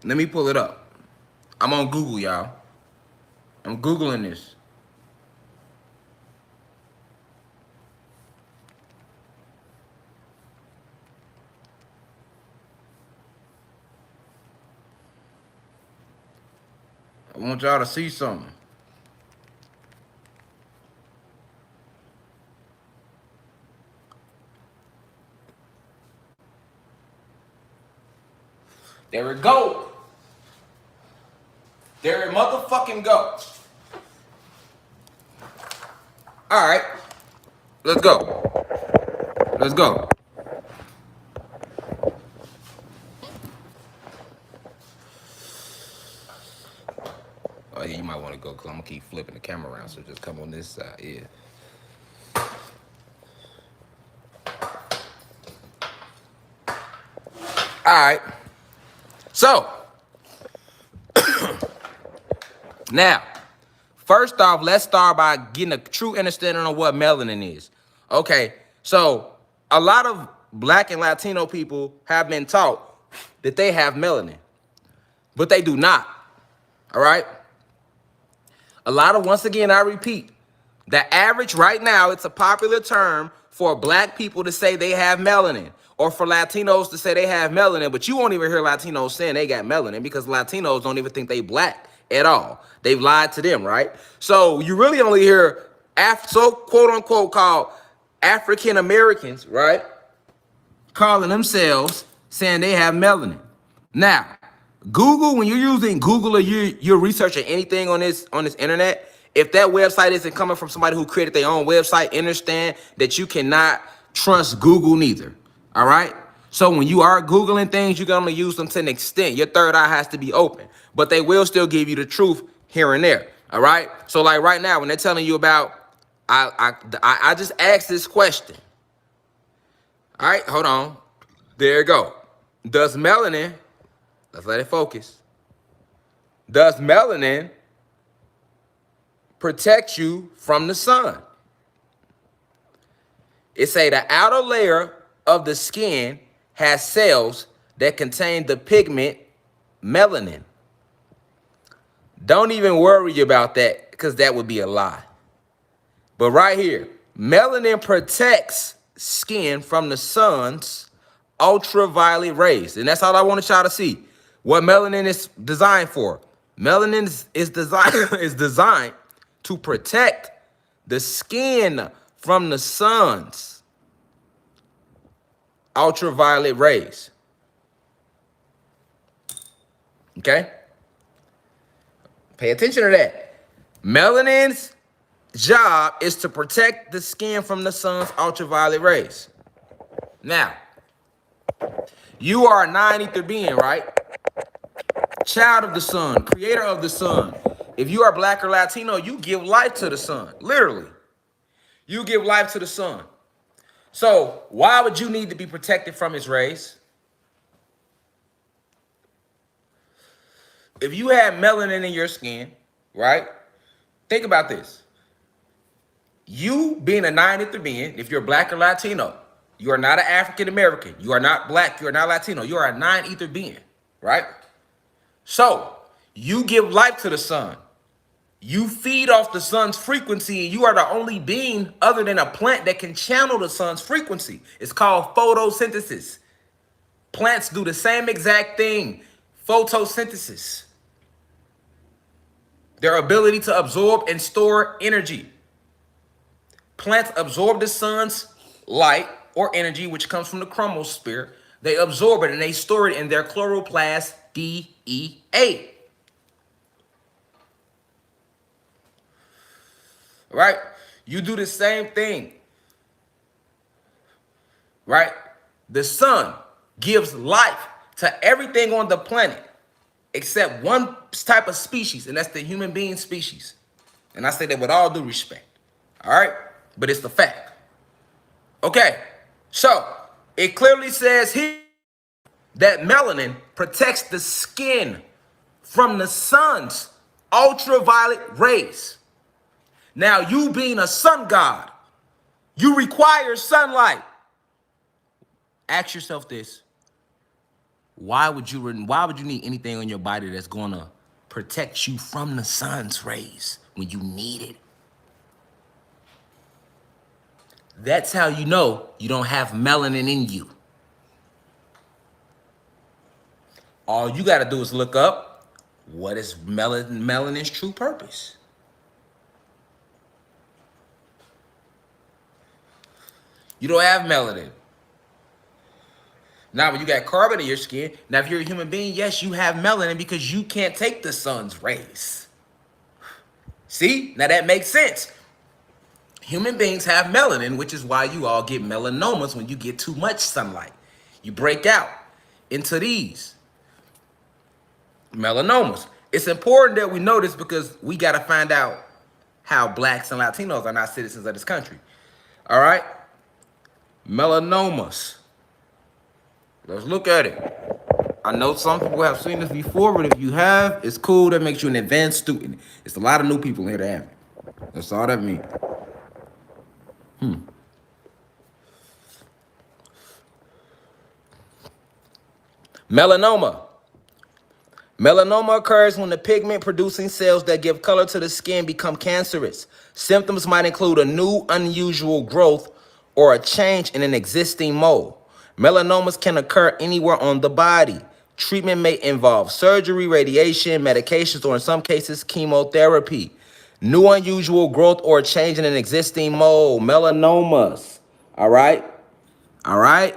let me pull it up. I'm on Google, y'all. I'm Googling this. I want y'all to see something. There it go. There it motherfucking go. All right. Let's go. Let's go. Oh, yeah, you might want to go because I'm going to keep flipping the camera around. So just come on this side. Yeah. All right. So, now, first off, let's start by getting a true understanding of what melanin is. Okay. So, a lot of Black and Latino people have been taught that they have melanin, but they do not. All right. Once again, I repeat, the average right now, it's a popular term for Black people to say they have melanin, or for Latinos to say they have melanin, but you won't even hear Latinos saying they got melanin because Latinos don't even think they Black at all. They've lied to them, right? So you really only hear so quote unquote called African Americans, right? Calling themselves saying they have melanin. Now, Google, when you're using Google or you're researching anything on this internet, if that website isn't coming from somebody who created their own website, understand that you cannot trust Google neither. All right? So when you are Googling things, you can only use them to an extent. Your third eye has to be open. But they will still give you the truth here and there. All right? So like right now, when they're telling you about, I just asked this question. All right, hold on. There you go. Does melanin, let's let it focus. Does melanin protect you from the sun? It say the outer layer of the skin has cells that contain the pigment melanin. Don't even worry about that because that would be a lie. But right here, melanin protects skin from the sun's ultraviolet rays. And that's all I want y'all to see. What melanin is designed for. Melanin is designed to protect the skin from the sun's ultraviolet rays. Okay? Pay attention to that. Melanin's job is to protect the skin from the sun's ultraviolet rays. Now, you are a nine-ether being, right? Child of the sun, creator of the sun. If you are Black or Latino, you give life to the sun. Literally. You give life to the sun. So why would you need to be protected from its rays? If you have melanin in your skin, right? Think about this. You being a nine-ether being, if you're Black or Latino, you are not an African American. You are not Black. You are not Latino. You are a nine-ether being, right? So you give life to the sun. You feed off the sun's frequency, and you are the only being other than a plant that can channel the sun's frequency. It's called photosynthesis. Plants do the same exact thing, photosynthesis. Their ability to absorb and store energy. Plants absorb the sun's light or energy, which comes from the chromosphere. They absorb it and they store it in their chloroplast DEA. Right? You do the same thing. Right? The sun gives life to everything on the planet except one type of species, and that's the human being species. And I say that with all due respect. All right? But it's the fact. Okay. So, it clearly says here that melanin protects the skin from the sun's ultraviolet rays. Now, you being a sun god, you require sunlight. Ask yourself this. Why would you need anything on your body that's going to protect you from the sun's rays when you need it? That's how you know you don't have melanin in you. All you got to do is look up What is melanin's true purpose? You don't have melanin. Now, when you got carbon in your skin, now if you're a human being, yes, you have melanin because you can't take the sun's rays. See? Now that makes sense. Human beings have melanin, which is why you all get melanomas when you get too much sunlight. You break out into these melanomas. It's important that we know this because we got to find out how blacks and Latinos are not citizens of this country. All right? Melanomas. Let's look at it. I know some people have seen this before, but if you have, it's cool. That makes you an advanced student. It's a lot of new people in here to have it. That's all that means. Melanoma. Melanoma occurs when the pigment-producing cells that give color to the skin become cancerous. Symptoms might include a new, unusual growth or a change in an existing mole. Melanomas can occur anywhere on the body. Treatment may involve surgery, radiation, medications, or in some cases, chemotherapy. New, unusual growth or change in an existing mole. Melanomas. All right? All right?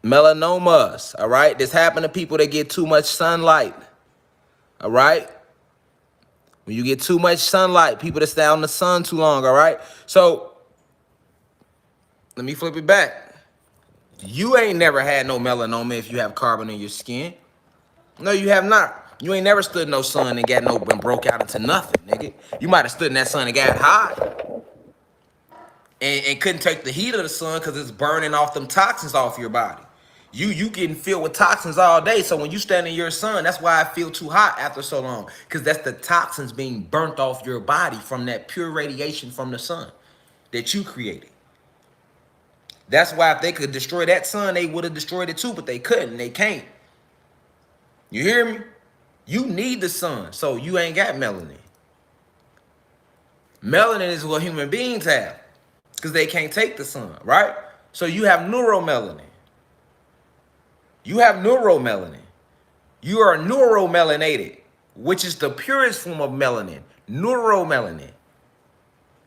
Melanomas. All right? This happens to people that get too much sunlight. All right? When you get too much sunlight, people that stay out in the sun too long, all right? So, let me flip it back. You ain't never had no melanoma if you have carbon in your skin. No, you have not. You ain't never stood in no sun and got no and broke out into nothing, nigga. You might have stood in that sun and got hot and couldn't take the heat of the sun because it's burning off them toxins off your body. You getting filled with toxins all day. So when you stand in your sun, that's why I feel too hot after so long. Because that's the toxins being burnt off your body from that pure radiation from the sun that you created. That's why if they could destroy that sun, they would have destroyed it too, but they couldn't. They can't. You hear me? You need the sun, so you ain't got melanin. Melanin is what human beings have because they can't take the sun, right? So you have neuromelanin. You have neuromelanin. You are neuromelanated, which is the purest form of melanin. Neuromelanin.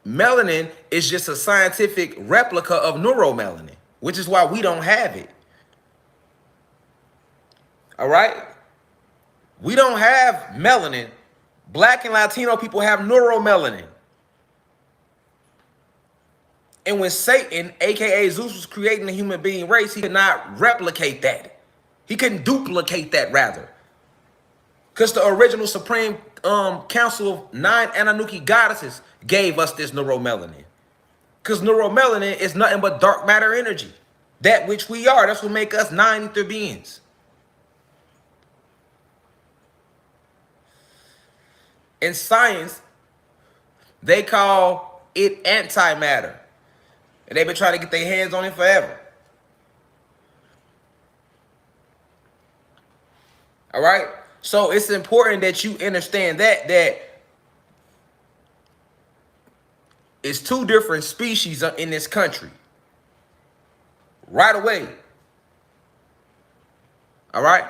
Melanin is just a scientific replica of neuromelanin, which is why we don't have it. All right? We don't have melanin. Black and Latino people have neuromelanin. And when Satan, aka Zeus, was creating the human being race, he could not replicate that. He couldn't duplicate that, rather. Because the original Supreme Council of 9 Anunnaki goddesses gave us this neuromelanin. Because neuromelanin is nothing but dark matter energy. That which we are. That's what make us 9 ether beings. In science, they call it antimatter. And they've been trying to get their hands on it forever. All right? So it's important that you understand that it's two different species in this country. Right away. All right?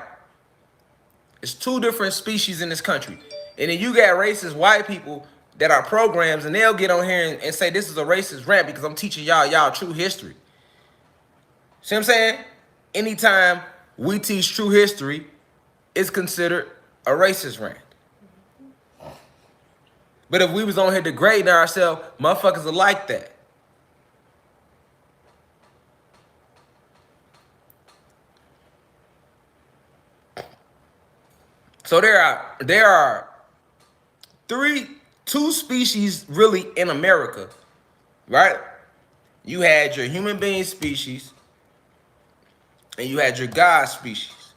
It's two different species in this country. And then you got racist white people that are programs, and they'll get on here and say this is a racist rant because I'm teaching y'all true history. See what I'm saying? Anytime we teach true history, it's considered a racist rant. But if we was on here degrading ourselves, motherfuckers are like that. So there are two species really in America, right? You had your human being species and you had your God species.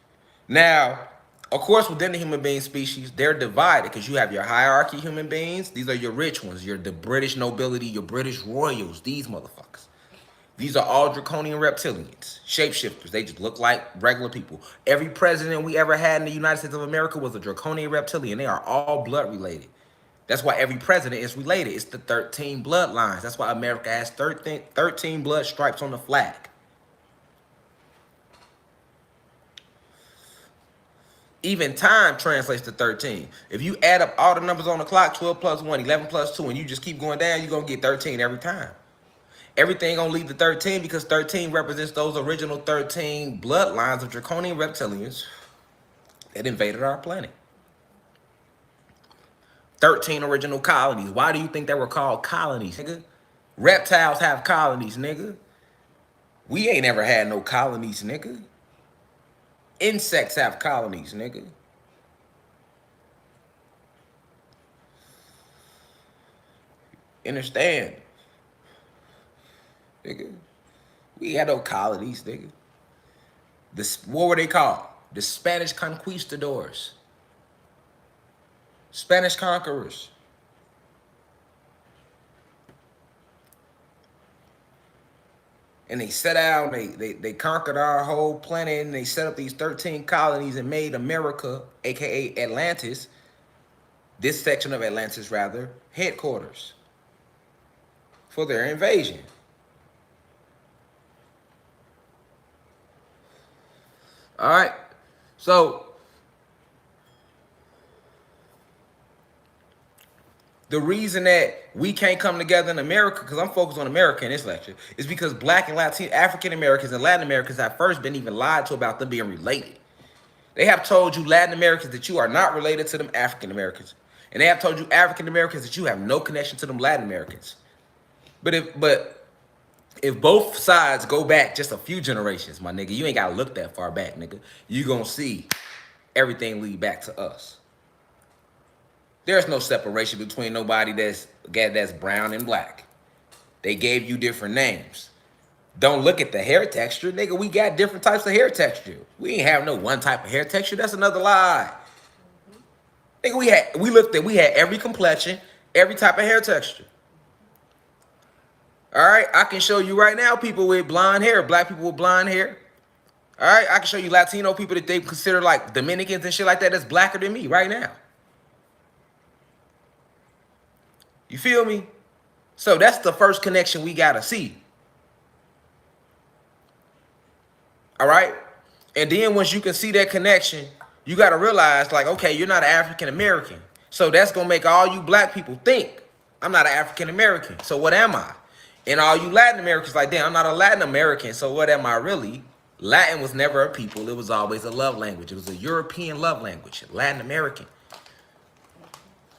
Now, of course, within the human being species, they're divided because you have your hierarchy human beings. These are your rich ones. You're the British nobility, your British royals, these motherfuckers. These are all draconian reptilians, shapeshifters. They just look like regular people. Every president we ever had in the United States of America was a draconian reptilian. They are all blood related. That's why every president is related. It's the 13 bloodlines. That's why America has 13 blood stripes on the flag. Even time translates to 13. If you add up all the numbers on the clock, 12 plus 1, 11 plus 2, and you just keep going down, you're going to get 13 every time. Everything going to lead to 13 because 13 represents those original 13 bloodlines of draconian reptilians that invaded our planet. 13 original colonies. Why do you think they were called colonies, nigga? Reptiles have colonies, nigga. We ain't ever had no colonies, nigga. Insects have colonies, nigga. Understand? Nigga. We had no colonies, nigga. What were they called? The Spanish conquistadors. Spanish conquerors. And they set out, they conquered our whole planet, and they set up these 13 colonies and made America, aka Atlantis, this section of Atlantis rather, headquarters for their invasion. All right, so the reason that we can't come together in America, because I'm focused on America in this lecture, is because Black and Latino, African Americans and Latin Americans have first been even lied to about them being related. They have told you Latin Americans that you are not related to them African Americans. And they have told you African Americans that you have no connection to them Latin Americans. But if both sides go back just a few generations, my nigga, you ain't gotta look that far back, nigga. You gonna see everything lead back to us. There's no separation between nobody that's brown and black. They gave you different names. Don't look at the hair texture, nigga. We got different types of hair texture. We ain't have no one type of hair texture. That's another lie. Nigga, we had every complexion, every type of hair texture. All right, I can show you right now people with blonde hair, black people with blonde hair. All right, I can show you Latino people that they consider like Dominicans and shit like that that's blacker than me right now. You feel me? So that's the first connection we gotta see. All right? And then once you can see that connection, you gotta realize, like, okay, you're not an African American. So that's gonna make all you black people think, I'm not an African American. So what am I? And all you Latin Americans like, damn, I'm not a Latin American. So what am I really? Latin was never a people. It was always a love language. It was a European love language, Latin American.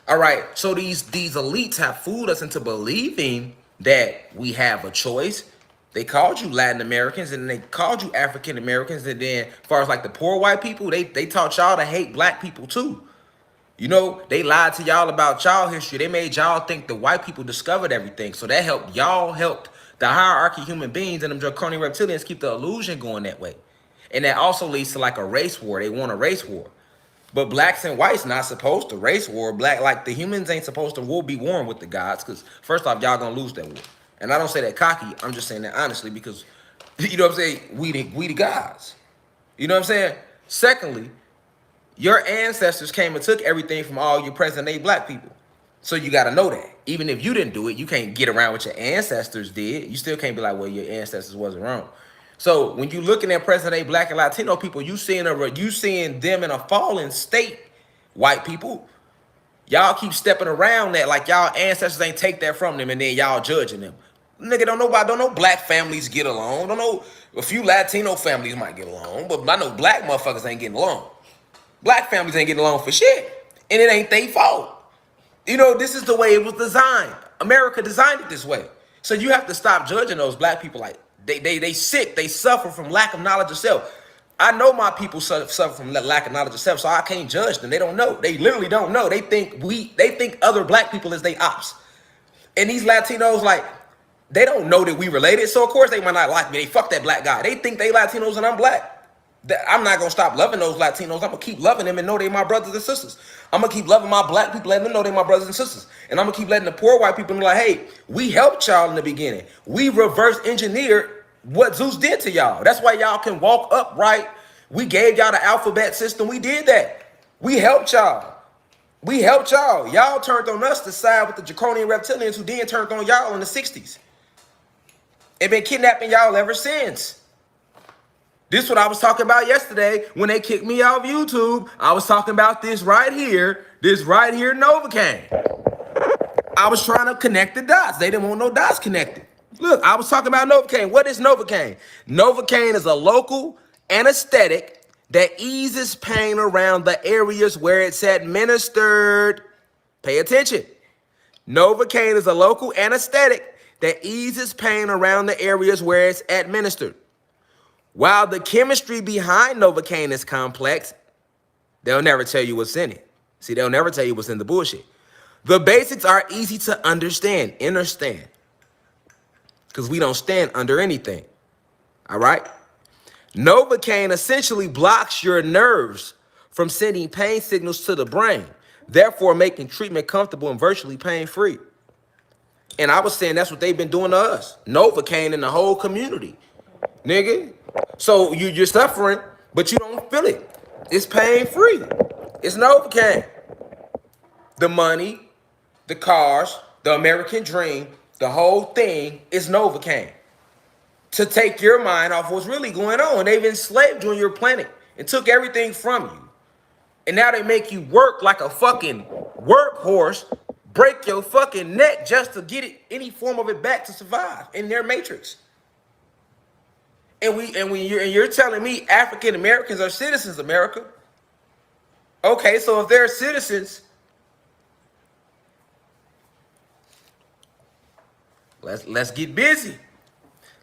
All right, so these elites have fooled us into believing that we have a choice. They called you Latin Americans and they called you African Americans, and then as far as like the poor white people, they taught y'all to hate black people too. You know, they lied to y'all about y'all history. They made y'all think the white people discovered everything. So that helped the hierarchy of human beings and them draconian reptilians keep the illusion going that way. And that also leads to like a race war. They want a race war. But blacks and whites not supposed to race war. Like the humans ain't supposed to be warring with the gods, because first off, y'all gonna lose that war. And I don't say that cocky, I'm just saying that honestly, because you know what I'm saying, we the gods. You know what I'm saying? Secondly, your ancestors came and took everything from all your present day black people. So you gotta know that. Even if you didn't do it, you can't get around what your ancestors did. You still can't be like, well, your ancestors wasn't wrong. So when you looking at present day black and Latino people, you seeing them in a fallen state. White people, y'all keep stepping around that like y'all ancestors ain't take that from them, and then y'all judging them. Nigga, don't know black families get along. Don't know, a few Latino families might get along, but I know black motherfuckers ain't getting along. Black families ain't getting along for shit, and it ain't their fault. You know, this is the way it was designed. America designed it this way. So you have to stop judging those black people like they sick. They suffer from lack of knowledge of self. I know my people suffer from lack of knowledge of self, so I can't judge them. They don't know. They literally don't know. They think other black people is they ops. And these Latinos, like, they don't know that we related. So of course they might not like me. They fuck that black guy. They think they Latinos and I'm black. I'm not gonna stop loving those Latinos. I'm gonna keep loving them and know they my brothers and sisters. I'm gonna keep loving my black people, letting them know they my brothers and sisters. And I'm gonna keep letting the poor white people know, like, hey, we helped y'all in the beginning. We reverse engineered what Zeus did to y'all. That's why y'all can walk upright. We gave y'all the alphabet system. We did that. We helped y'all. We helped y'all. Y'all turned on us to side with the draconian reptilians who then turned on y'all in the 60s. And been kidnapping y'all ever since. This is what I was talking about yesterday when they kicked me off YouTube. I was talking about this right here, Novocaine. I was trying to connect the dots. They didn't want no dots connected. Look, I was talking about Novocaine. What is Novocaine? Novocaine is a local anesthetic that eases pain around the areas where it's administered. Pay attention. Novocaine is a local anesthetic that eases pain around the areas where it's administered. While the chemistry behind Novocaine is complex, they'll never tell you what's in it. See, they'll never tell you what's in the bullshit. The basics are easy to understand, because we don't stand under anything, all right? Novocaine essentially blocks your nerves from sending pain signals to the brain, therefore making treatment comfortable and virtually pain-free. And I was saying that's what they've been doing to us. Novocaine in the whole community, nigga. So you're suffering, but you don't feel it. It's pain-free. It's Novocaine. The money, the cars, the American dream, the whole thing is Novocaine. To take your mind off what's really going on. They've enslaved you on your planet and took everything from you. And now they make you work like a fucking workhorse, break your fucking neck just to get it, any form of it back to survive in their matrix. And when you're telling me African Americans are citizens of America. Okay, so if they're citizens, let's get busy.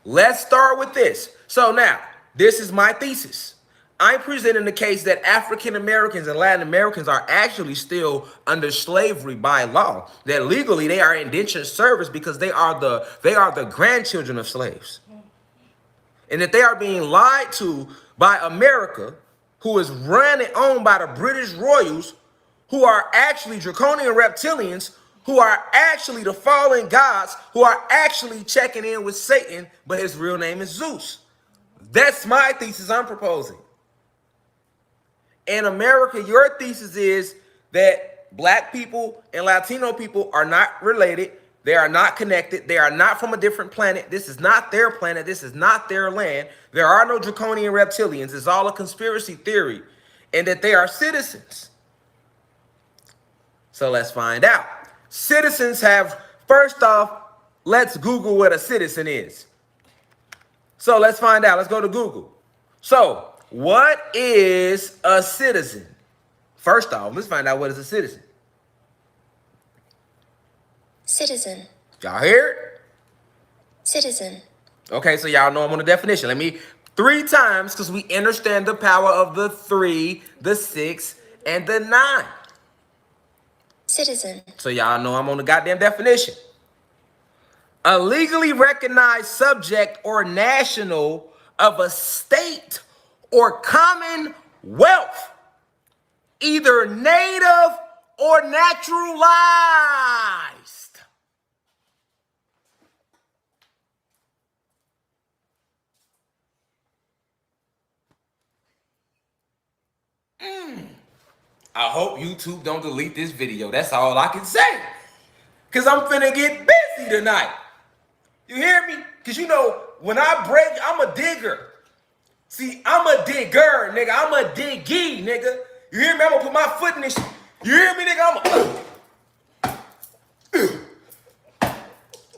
Let's start with this. So now, this is my thesis. I'm presenting the case that African Americans and Latin Americans are actually still under slavery by law. That legally they are indentured service because they are the grandchildren of slaves. And that they are being lied to by America, who is run and owned by the British royals, who are actually draconian reptilians, who are actually the fallen gods, who are actually checking in with Satan, but his real name is Zeus. That's my thesis I'm proposing. In America, your thesis is that black people and Latino people are not related. They are not connected. They are not from a different planet. This is not their planet. This is not their land. There are no draconian reptilians. It's all a conspiracy theory, and that they are citizens. So let's find out. Citizens have, first off, let's Google what a citizen is. So let's find out. Let's go to Google. So what is a citizen? First off, let's find out what is a citizen. Citizen. Y'all hear it? Citizen. Okay, so y'all know I'm on the definition. Let me 3 times because we understand the power of the 3, the 6, and the 9. Citizen. So y'all know I'm on the goddamn definition. A legally recognized subject or national of a state or commonwealth, either native or naturalized. I hope YouTube don't delete this video. That's all I can say. Because I'm finna get busy tonight. You hear me? Because you know, when I break, I'm a digger. See, I'm a digger, nigga. I'm a diggy, nigga. You hear me? I'm gonna put my foot in this. You hear me, nigga?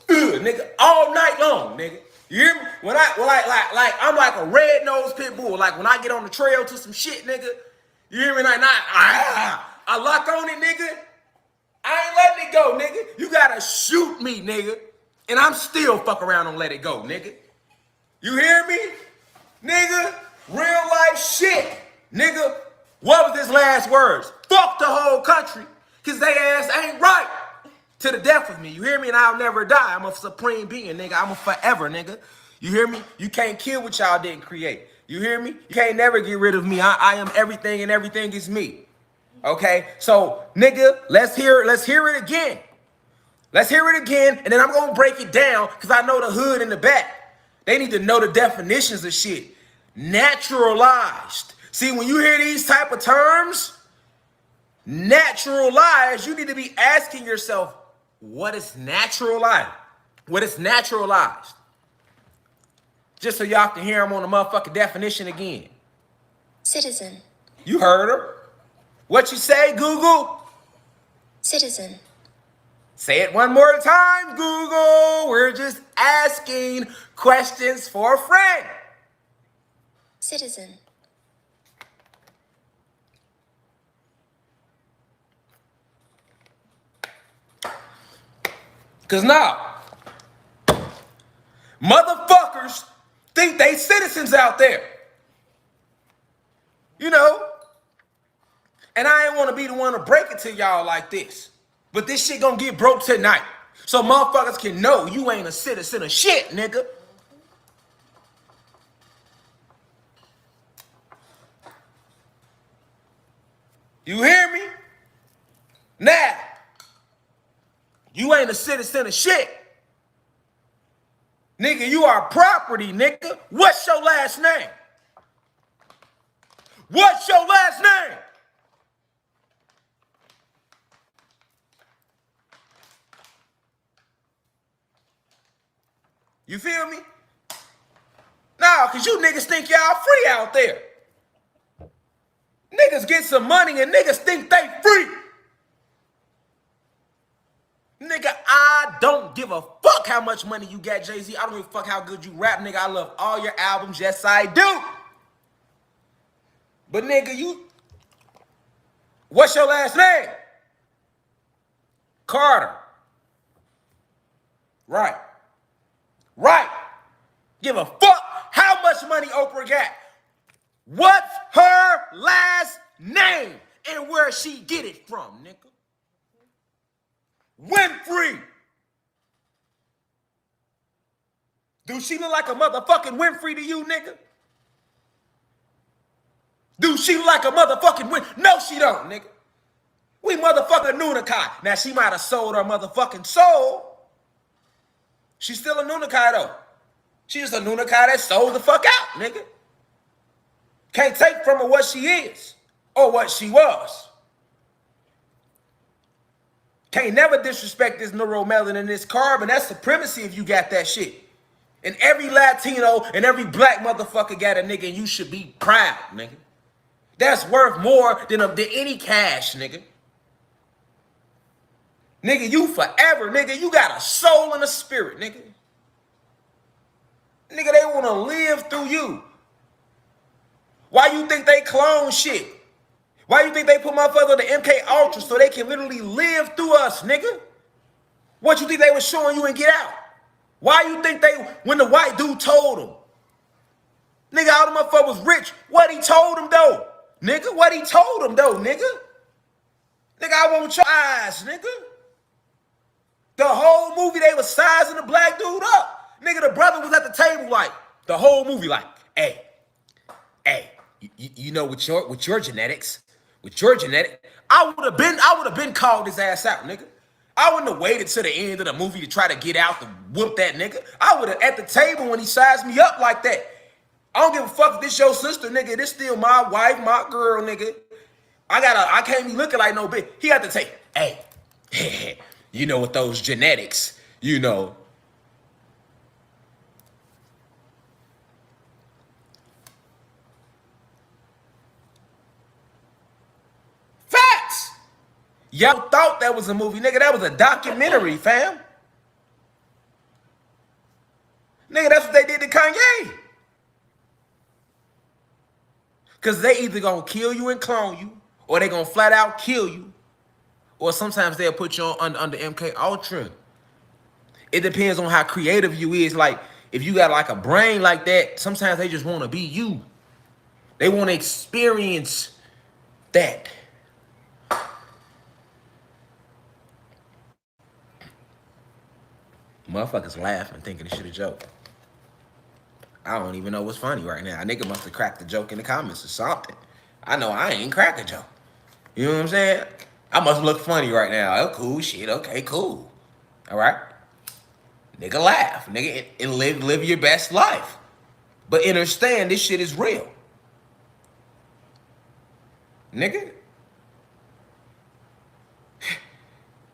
Nigga, all night long, nigga. You hear me? When I'm like a red-nosed pit bull. Like when I get on the trail to some shit, nigga. You hear me? Like, I lock on it, nigga. I ain't letting it go, nigga. You gotta shoot me, nigga. And I'm still fuck around and let it go, nigga. You hear me? Nigga, real life shit. Nigga, what was his last words? Fuck the whole country, cause they ass ain't right. To the death of me, you hear me? And I'll never die. I'm a supreme being, nigga. I'm a forever, nigga. You hear me? You can't kill what y'all didn't create. You hear me? You can't never get rid of me. I am everything and everything is me. Okay? So, nigga, let's hear it again. Let's hear it again, and then I'm gonna break it down because I know the hood in the back. They need to know the definitions of shit. Naturalized. See, when you hear these type of terms, naturalized, you need to be asking yourself, what is naturalized? What is naturalized? Just so y'all can hear him on the motherfucking definition again. Citizen. You heard her. What you say, Google? Citizen. Say it one more time, Google. We're just asking questions for a friend. Citizen. Cause now, motherfuckers think they citizens out there. You know? And I ain't want to be the one to break it to y'all like this. But this shit gonna get broke tonight. So motherfuckers can know you ain't a citizen of shit, nigga. You hear me? Now, you ain't a citizen of shit. Nigga, you are property, nigga. What's your last name? What's your last name? You feel me? Nah, cause you niggas think y'all free out there. Niggas get some money and niggas think they free. Nigga, I don't give a fuck how much money you got, Jay-Z. I don't give a fuck how good you rap, nigga. I love all your albums. Yes, I do. But nigga, what's your last name? Carter. Right. Right. Give a fuck how much money Oprah got. What's her last name and where she get it from, nigga? Winfrey. Do she look like a motherfucking Winfrey to you, nigga? Do she look like a motherfucking Winfrey? No, she don't, nigga. We motherfucking Nunakai. Now, she might have sold her motherfucking soul. She's still a Nunakai, though. She's just a Nunakai that sold the fuck out, nigga. Can't take from her what she is or what she was. Can't never disrespect this neuromelanin and this carbon. That's supremacy if you got that shit. And every Latino and every black motherfucker got a nigga and you should be proud, nigga. That's worth more than any cash, nigga. Nigga, you forever, nigga. You got a soul and a spirit, nigga. Nigga, they want to live through you. Why you think they clone shit? Why you think they put motherfuckers on the MK Ultra so they can literally live through us, nigga? What you think they was showing you and Get Out? Why you think when the white dude told them? Nigga, all the motherfucker was rich. What he told them, though? Nigga, what he told them, though, nigga? Nigga, I want your eyes, nigga. The whole movie, they was sizing the black dude up. Nigga, the brother was at the table like, the whole movie like, hey, you know, with your genetics, I would have been called his ass out, nigga. I wouldn't have waited to the end of the movie to try to get out to whoop that nigga. I would have at the table when he sized me up like that. I don't give a fuck if this your sister, nigga. This still my wife, my girl, nigga. I can't be looking like no bitch. He had to take, hey, you know, with those genetics, you know. Facts. Y'all thought that was a movie, nigga. That was a documentary, fam. Nigga, that's what they did to Kanye. Because they either gonna kill you and clone you, or they gonna flat out kill you, or sometimes they'll put you on under MK Ultra. It depends on how creative you is. Like, if you got like a brain like that, sometimes they just want to be you. They want to experience that. Motherfuckers laughing, thinking this shit a joke. I don't even know what's funny right now. A nigga must have cracked the joke in the comments or something. I know I ain't crack a joke. You know what I'm saying? I must look funny right now. Oh, cool shit. Okay, cool. All right? Nigga laugh. Nigga, and live your best life. But understand this shit is real. Nigga.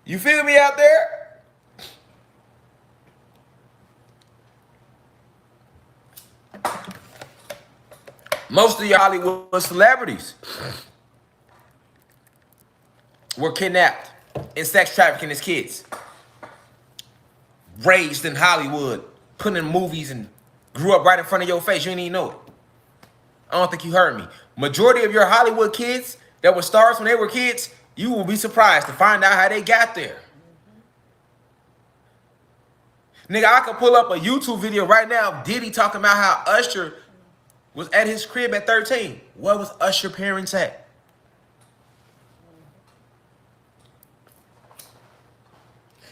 You feel me out there? Most of your Hollywood celebrities were kidnapped and sex trafficking as kids. Raised in Hollywood, put in movies and grew up right in front of your face. You didn't even know it. I don't think you heard me. Majority of your Hollywood kids that were stars when they were kids, you will be surprised to find out how they got there. Nigga, I could pull up a YouTube video right now of Diddy talking about how Usher was at his crib at 13. Where was Usher parents at?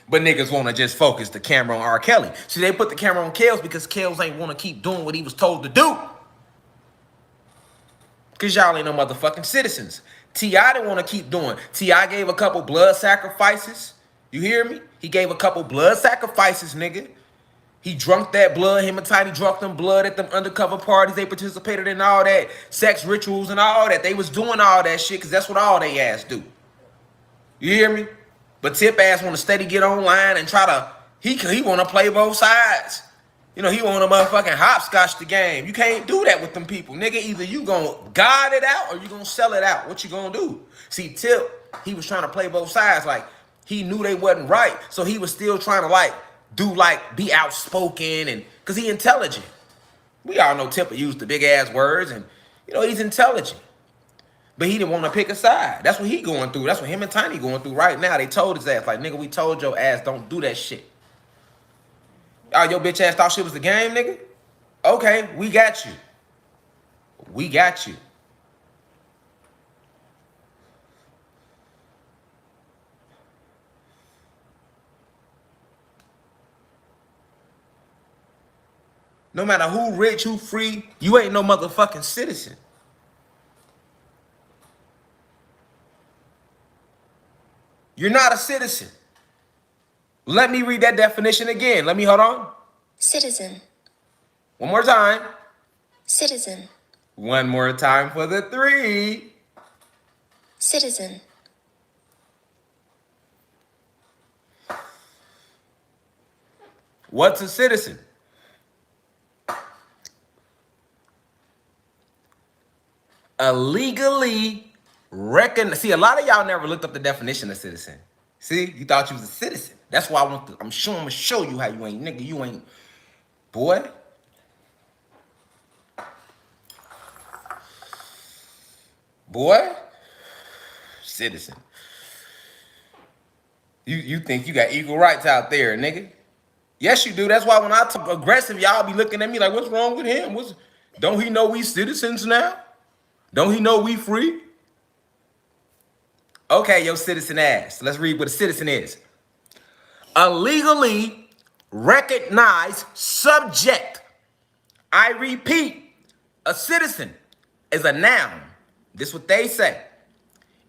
But niggas want to just focus the camera on R. Kelly. See, they put the camera on Kels because Kels ain't want to keep doing what he was told to do. Because y'all ain't no motherfucking citizens. T.I. didn't want to keep doing. T.I. gave a couple blood sacrifices. You hear me? He gave a couple blood sacrifices, nigga. He drunk that blood. Him and Tiny drunk them blood at them undercover parties. They participated in all that sex rituals and all that. They was doing all that shit because that's what all they ass do. You hear me? But Tip ass want to steady get online and try to, he want to play both sides. You know, he want to motherfucking hopscotch the game. You can't do that with them people. Nigga, either you gonna guard it out or you gonna sell it out. What you gonna do? See, Tip, he was trying to play both sides. Like, he knew they wasn't right. So he was still trying to like, be outspoken and, cause he intelligent. We all know Tip used the big ass words and, you know, he's intelligent. But he didn't want to pick a side. That's what he going through. That's what him and Tiny going through right now. They told his ass, like, nigga, we told your ass don't do that shit. Oh, your bitch ass thought shit was the game, nigga? Okay, we got you. We got you. No matter who rich, who free, you ain't no motherfucking citizen. You're not a citizen. Let me read that definition again. Hold on. Citizen. One more time. Citizen. One more time for the 3. Citizen. What's a citizen? A legally recognized. See, a lot of y'all never looked up the definition of citizen. See, you thought you was a citizen. That's why I'm gonna show you how you ain't, nigga. You ain't, boy. Boy, citizen. You think you got equal rights out there, nigga? Yes, you do. That's why when I talk aggressive, y'all be looking at me like, what's wrong with him? Don't he know we citizens now? Don't he know we free? Okay, your citizen ass. Let's read what a citizen is. A legally recognized subject. I repeat, a citizen is a noun. This is what they say.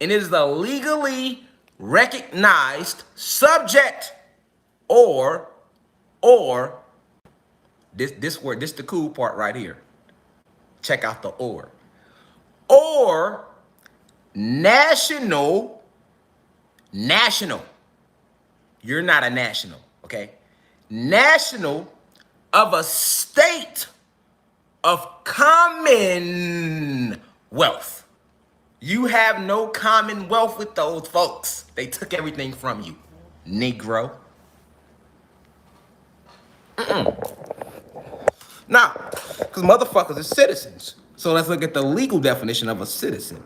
And it is a legally recognized subject or this word, this the cool part right here. Check out the or national. You're not a national, okay? National of a state of commonwealth. You have no commonwealth with those folks. They took everything from you, Negro. Nah, because motherfuckers are citizens. So let's look at the legal definition of a citizen.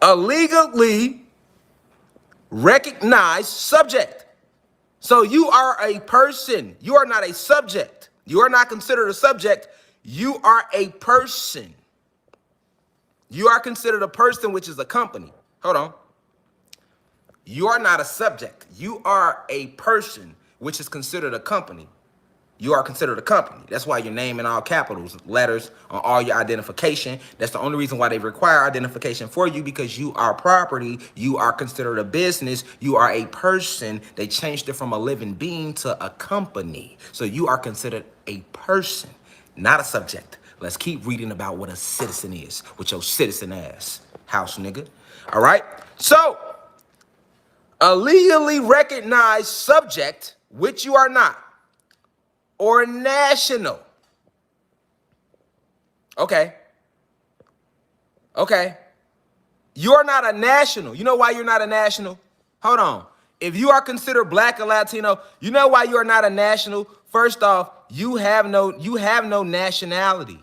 A legally recognized subject. So you are a person. You are not a subject. You are not considered a subject. You are a person. You are considered a person, which is a company. Hold on. You are not a subject. You are a person, which is considered a company. You are considered a company. That's why your name in all capitals, letters on all your identification. That's the only reason why they require identification for you, because you are property. You are considered a business. You are a person. They changed it from a living being to a company. So you are considered a person, not a subject. Let's keep reading about what a citizen is with your citizen ass, house nigga. All right. So a legally recognized subject, which you are not, or national. Okay. Okay. You're not a national. You know why you're not a national? Hold on. If you are considered black or Latino, you know why you are not a national? First off, you have no nationality.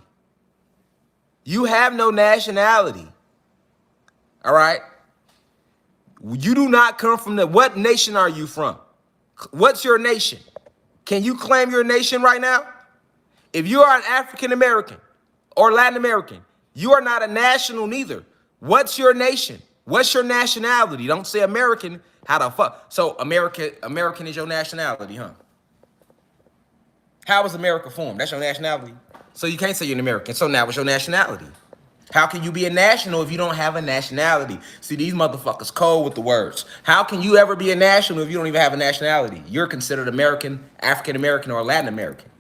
You have no nationality. All right? You do not come from what nation are you from? What's your nation? Can you claim your nation right now? If you are an African American or Latin American, you are not a national neither. What's your nation? What's your nationality? Don't say American. How the fuck? So American is your nationality, huh? How was America formed? That's your nationality. So you can't say you're an American. So now what's your nationality? How can you be a national if you don't have a nationality? See, these motherfuckers cold with the words. How can you ever be a national if you don't even have a nationality? You're considered American, African American, or Latin American.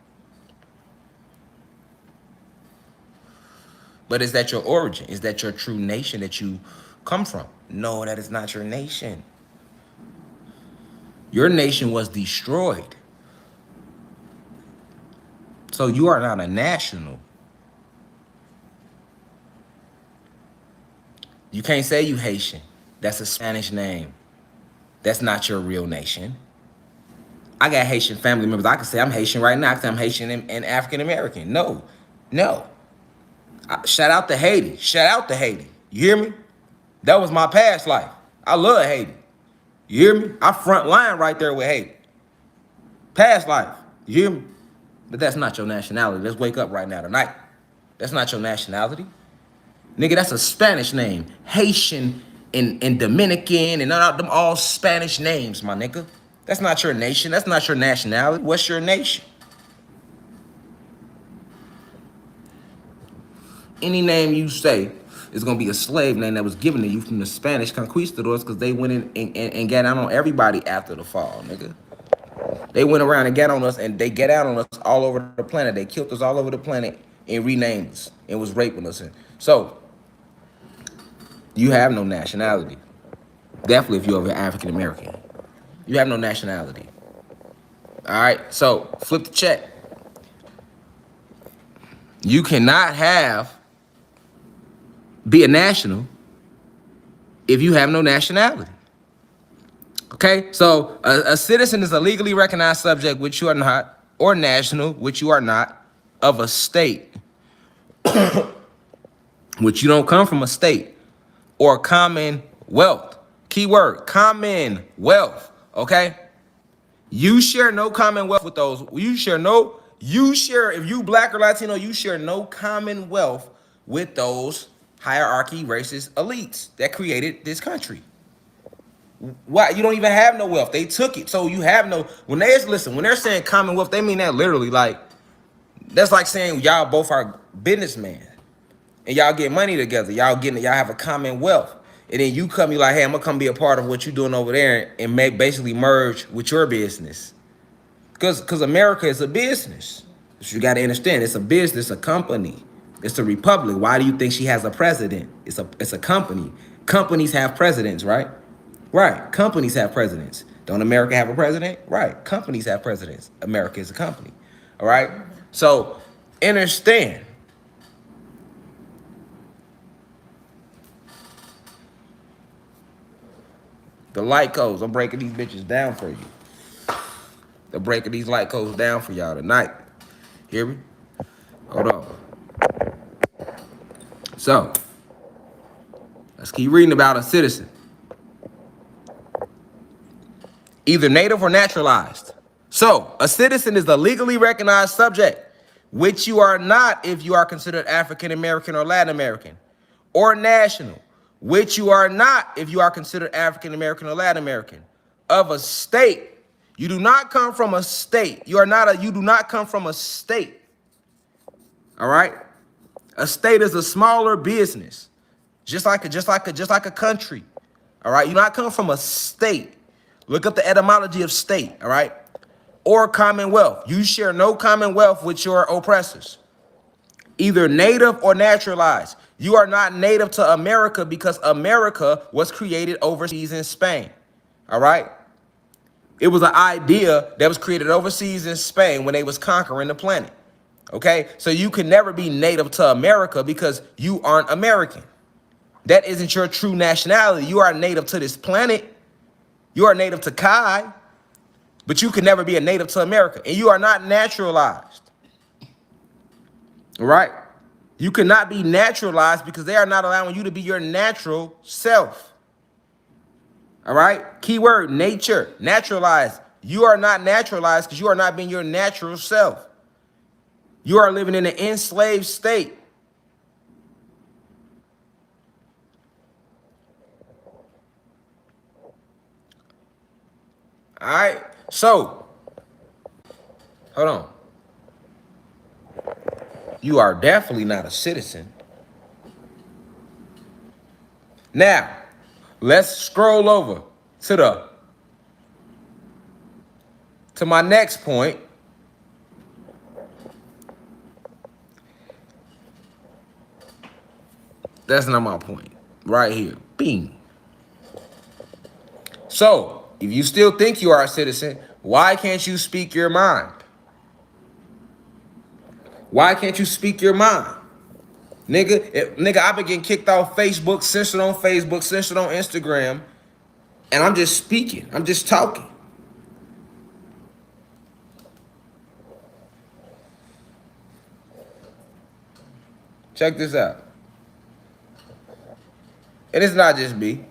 But is that your origin? Is that your true nation that you come from? No, that is not your nation. Your nation was destroyed. So you are not a national. You can't say you Haitian. That's a Spanish name. That's not your real nation. I got Haitian family members. I can say I'm Haitian right now. I can say I'm Haitian and African American. No, no. Shout out to Haiti. Shout out to Haiti. You hear me? That was my past life. I love Haiti. You hear me? I front line right there with Haiti. Past life. You hear me? But that's not your nationality. Let's wake up right now tonight. That's not your nationality. Nigga, that's a Spanish name. Haitian and Dominican and all them all Spanish names, my nigga. That's not your nation. That's not your nationality. What's your nation? Any name you say is gonna be a slave name that was given to you from the Spanish conquistadors because they went in and got out on everybody after the fall, nigga. They went around and got on us and they get out on us all over the planet. They killed us all over the planet and renamed us and was raping us. And so you have no nationality. Definitely if you're African American. You have no nationality. All right, so flip the check. You cannot be a national if you have no nationality. Okay, so a citizen is a legally recognized subject, which you are not, or national, which you are not, of a state, which you don't come from a state, or commonwealth. Keyword, commonwealth, okay? You share no commonwealth with those. If you black or Latino, you share no commonwealth with those hierarchy racist elites that created this country. Why? You don't even have no wealth. They took it. So you have no, when they're saying commonwealth, they mean that literally. Like, that's like saying y'all both are businessmen and y'all get money together. Y'all have a commonwealth. And then you come, you like, hey, I'm gonna come be a part of what you're doing over there and basically merge with your business. Because America is a business. So you got to understand, it's a business, a company. It's a republic. Why do you think she has a president? It's a company. Companies have presidents, right? Right. Companies have presidents. Don't America have a president? Right. Companies have presidents. America is a company. All right. So understand. The light codes. I'm breaking these bitches down for you. They're breaking these light codes down for y'all tonight. Hear me? Hold on. So, let's keep reading about a citizen. Either native or naturalized. So, a citizen is a legally recognized subject, which you are not if you are considered African American or Latin American, or national, which you are not if you are considered African American or Latin American, of a state. You do not come from a state. You do not come from a state. All right? A state is a smaller business, just like a country. All right? You do not come from a state. Look up the etymology of state, all right? Or commonwealth. You share no commonwealth with your oppressors. Either native or naturalized. You are not native to America because America was created overseas in Spain, all right? It was an idea that was created overseas in Spain when they was conquering the planet, Okay? So you can never be native to America because you aren't American. That isn't your true nationality. You are native to this planet. You are native to Kai, but you can never be a native to America. And you are not naturalized. All right? You cannot be naturalized because they are not allowing you to be your natural self. All right? Keyword, nature, naturalized. You are not naturalized because you are not being your natural self. You are living in an enslaved state. All right? So, hold on. You are definitely not a citizen. Now, let's scroll over to my next point. That's not my point. Right here. Bing. So, if you still think you are a citizen, why can't you speak your mind? Why can't you speak your mind? Nigga, I've been getting kicked off Facebook, censored on Facebook, censored on Instagram, and I'm just speaking. I'm just talking. Check this out. And it's not just me.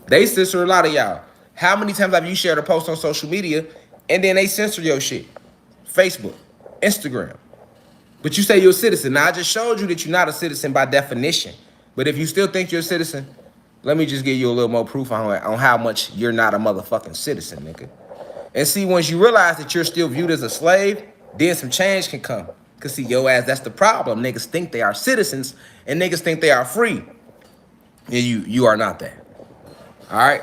They censor a lot of y'all. How many times have you shared a post on social media and then they censor your shit? Facebook, Instagram. But you say you're a citizen. Now, I just showed you that you're not a citizen by definition. But if you still think you're a citizen, let me just give you a little more proof on how much you're not a motherfucking citizen, nigga. And see, once you realize that you're still viewed as a slave, then some change can come. Because see, yo ass, that's the problem. Niggas think they are citizens and niggas think they are free. And you are not that. All right?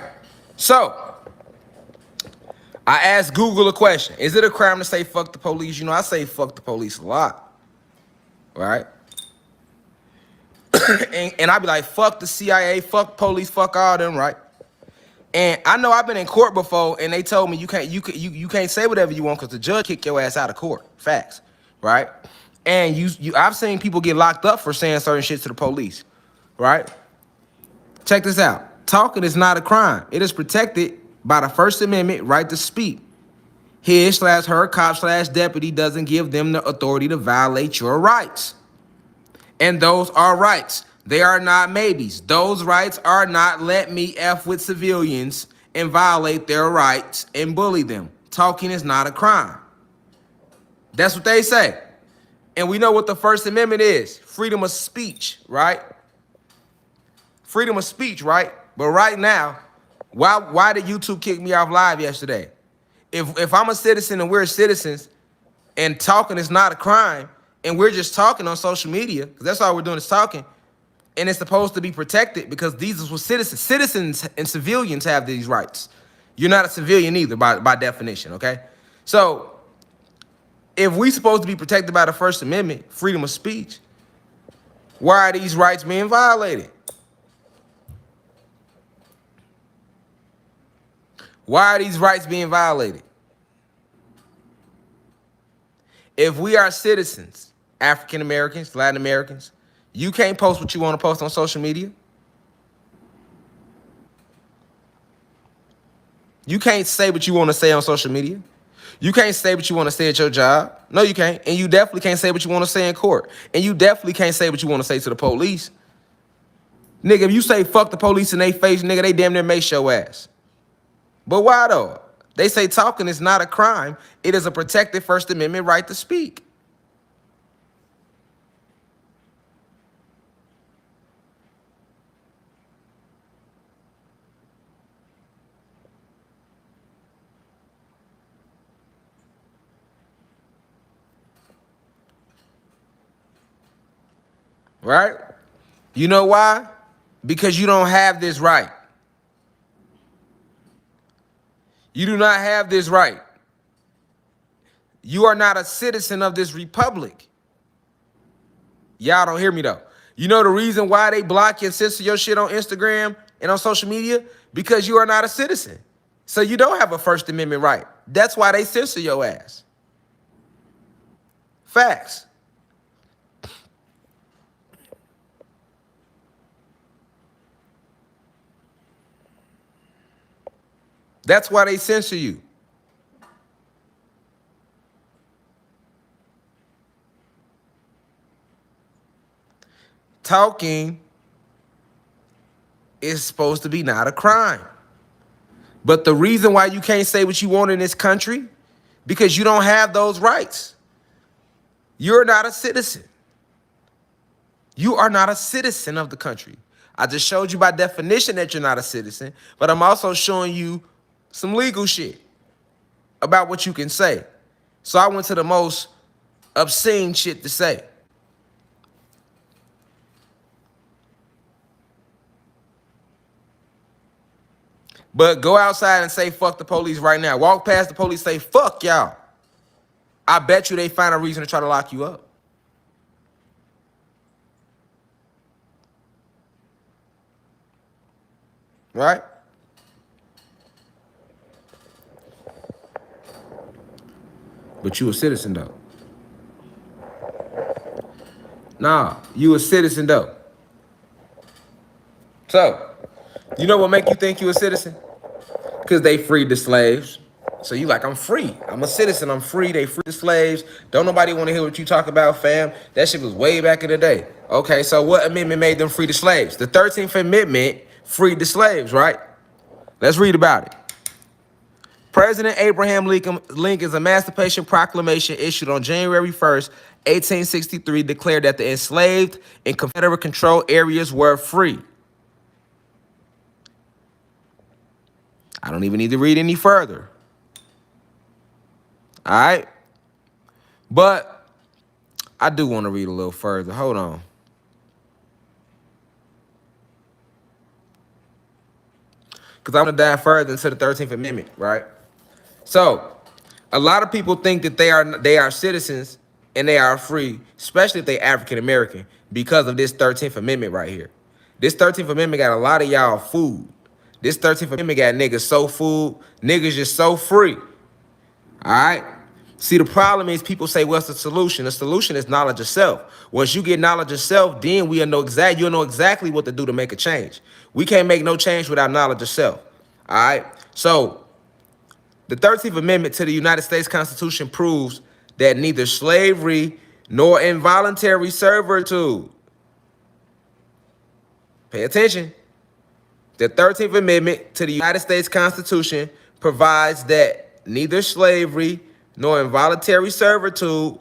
So, I asked Google a question. Is it a crime to say fuck the police? You know, I say fuck the police a lot. Right? and I be like, fuck the CIA, fuck police, fuck all them, right? And I know I've been in court before, and they told me you can't say whatever you want because the judge kick your ass out of court. Facts, right? And I've seen people get locked up for saying certain shit to the police, right? Check this out. Talking is not a crime. It is protected by the First Amendment right to speak. His/her cop/deputy doesn't give them the authority to violate your rights. And those are rights. They are not maybes. Those rights are not let me F with civilians and violate their rights and bully them. Talking is not a crime. That's what they say. And we know what the First Amendment is. Freedom of speech, right? Freedom of speech, right? But right now, why did YouTube kick me off live yesterday? If I'm a citizen and we're citizens and talking is not a crime and we're just talking on social media, because that's all we're doing is talking, and it's supposed to be protected because these are what citizens. Citizens and civilians have these rights. You're not a civilian either by definition, okay? So if we supposed to be protected by the First Amendment, freedom of speech, why are these rights being violated? Why are these rights being violated? If we are citizens, African Americans, Latin Americans, you can't post what you want to post on social media. You can't say what you want to say on social media. You can't say what you want to say at your job. No, you can't. And you definitely can't say what you want to say in court. And you definitely can't say what you want to say to the police. Nigga, if you say fuck the police in their face, nigga, they damn near mace your ass. But why though? They say talking is not a crime. It is a protected First Amendment right to speak. Right? You know why? Because you don't have this right. You do not have this right. You are not a citizen of this republic. Y'all don't hear me though. You know the reason why they block and censor your shit on Instagram and on social media? Because you are not a citizen. So you don't have a First Amendment right. That's why they censor your ass. Facts. That's why they censor you. Talking is supposed to be not a crime. But the reason why you can't say what you want in this country, because you don't have those rights. You're not a citizen. You are not a citizen of the country. I just showed you by definition that you're not a citizen, but I'm also showing you some legal shit about what you can say. So I went to the most obscene shit to say. But go outside and say fuck the police right now. Walk past the police, say fuck y'all. I bet you they find a reason to try to lock you up. Right? But you a citizen though. Nah, you a citizen though. So, you know what make you think you a citizen? Because they freed the slaves. So you like, I'm free. I'm a citizen. I'm free. They freed the slaves. Don't nobody want to hear what you talk about, fam. That shit was way back in the day. Okay, so what amendment made them free the slaves? The 13th Amendment freed the slaves, right? Let's read about it. President Abraham Lincoln's Emancipation Proclamation issued on January 1st, 1863 declared that the enslaved in Confederate control areas were free. I don't even need to read any further. All right? But I do want to read a little further. Hold on. Because I want to dive further into the 13th Amendment, right? So, a lot of people think that they are citizens and they are free, especially if they African American, because of this 13th Amendment right here. This 13th Amendment got a lot of y'all food. This 13th Amendment got niggas so food, niggas just so free. All right? See, the problem is people say, what's the solution? The solution is knowledge of self. Once you get knowledge of self, then you'll know exactly what to do to make a change. We can't make no change without knowledge of self. All right? So, the 13th Amendment to the United States Constitution proves that neither slavery nor involuntary servitude. Pay attention. The 13th Amendment to the United States Constitution provides that neither slavery nor involuntary servitude,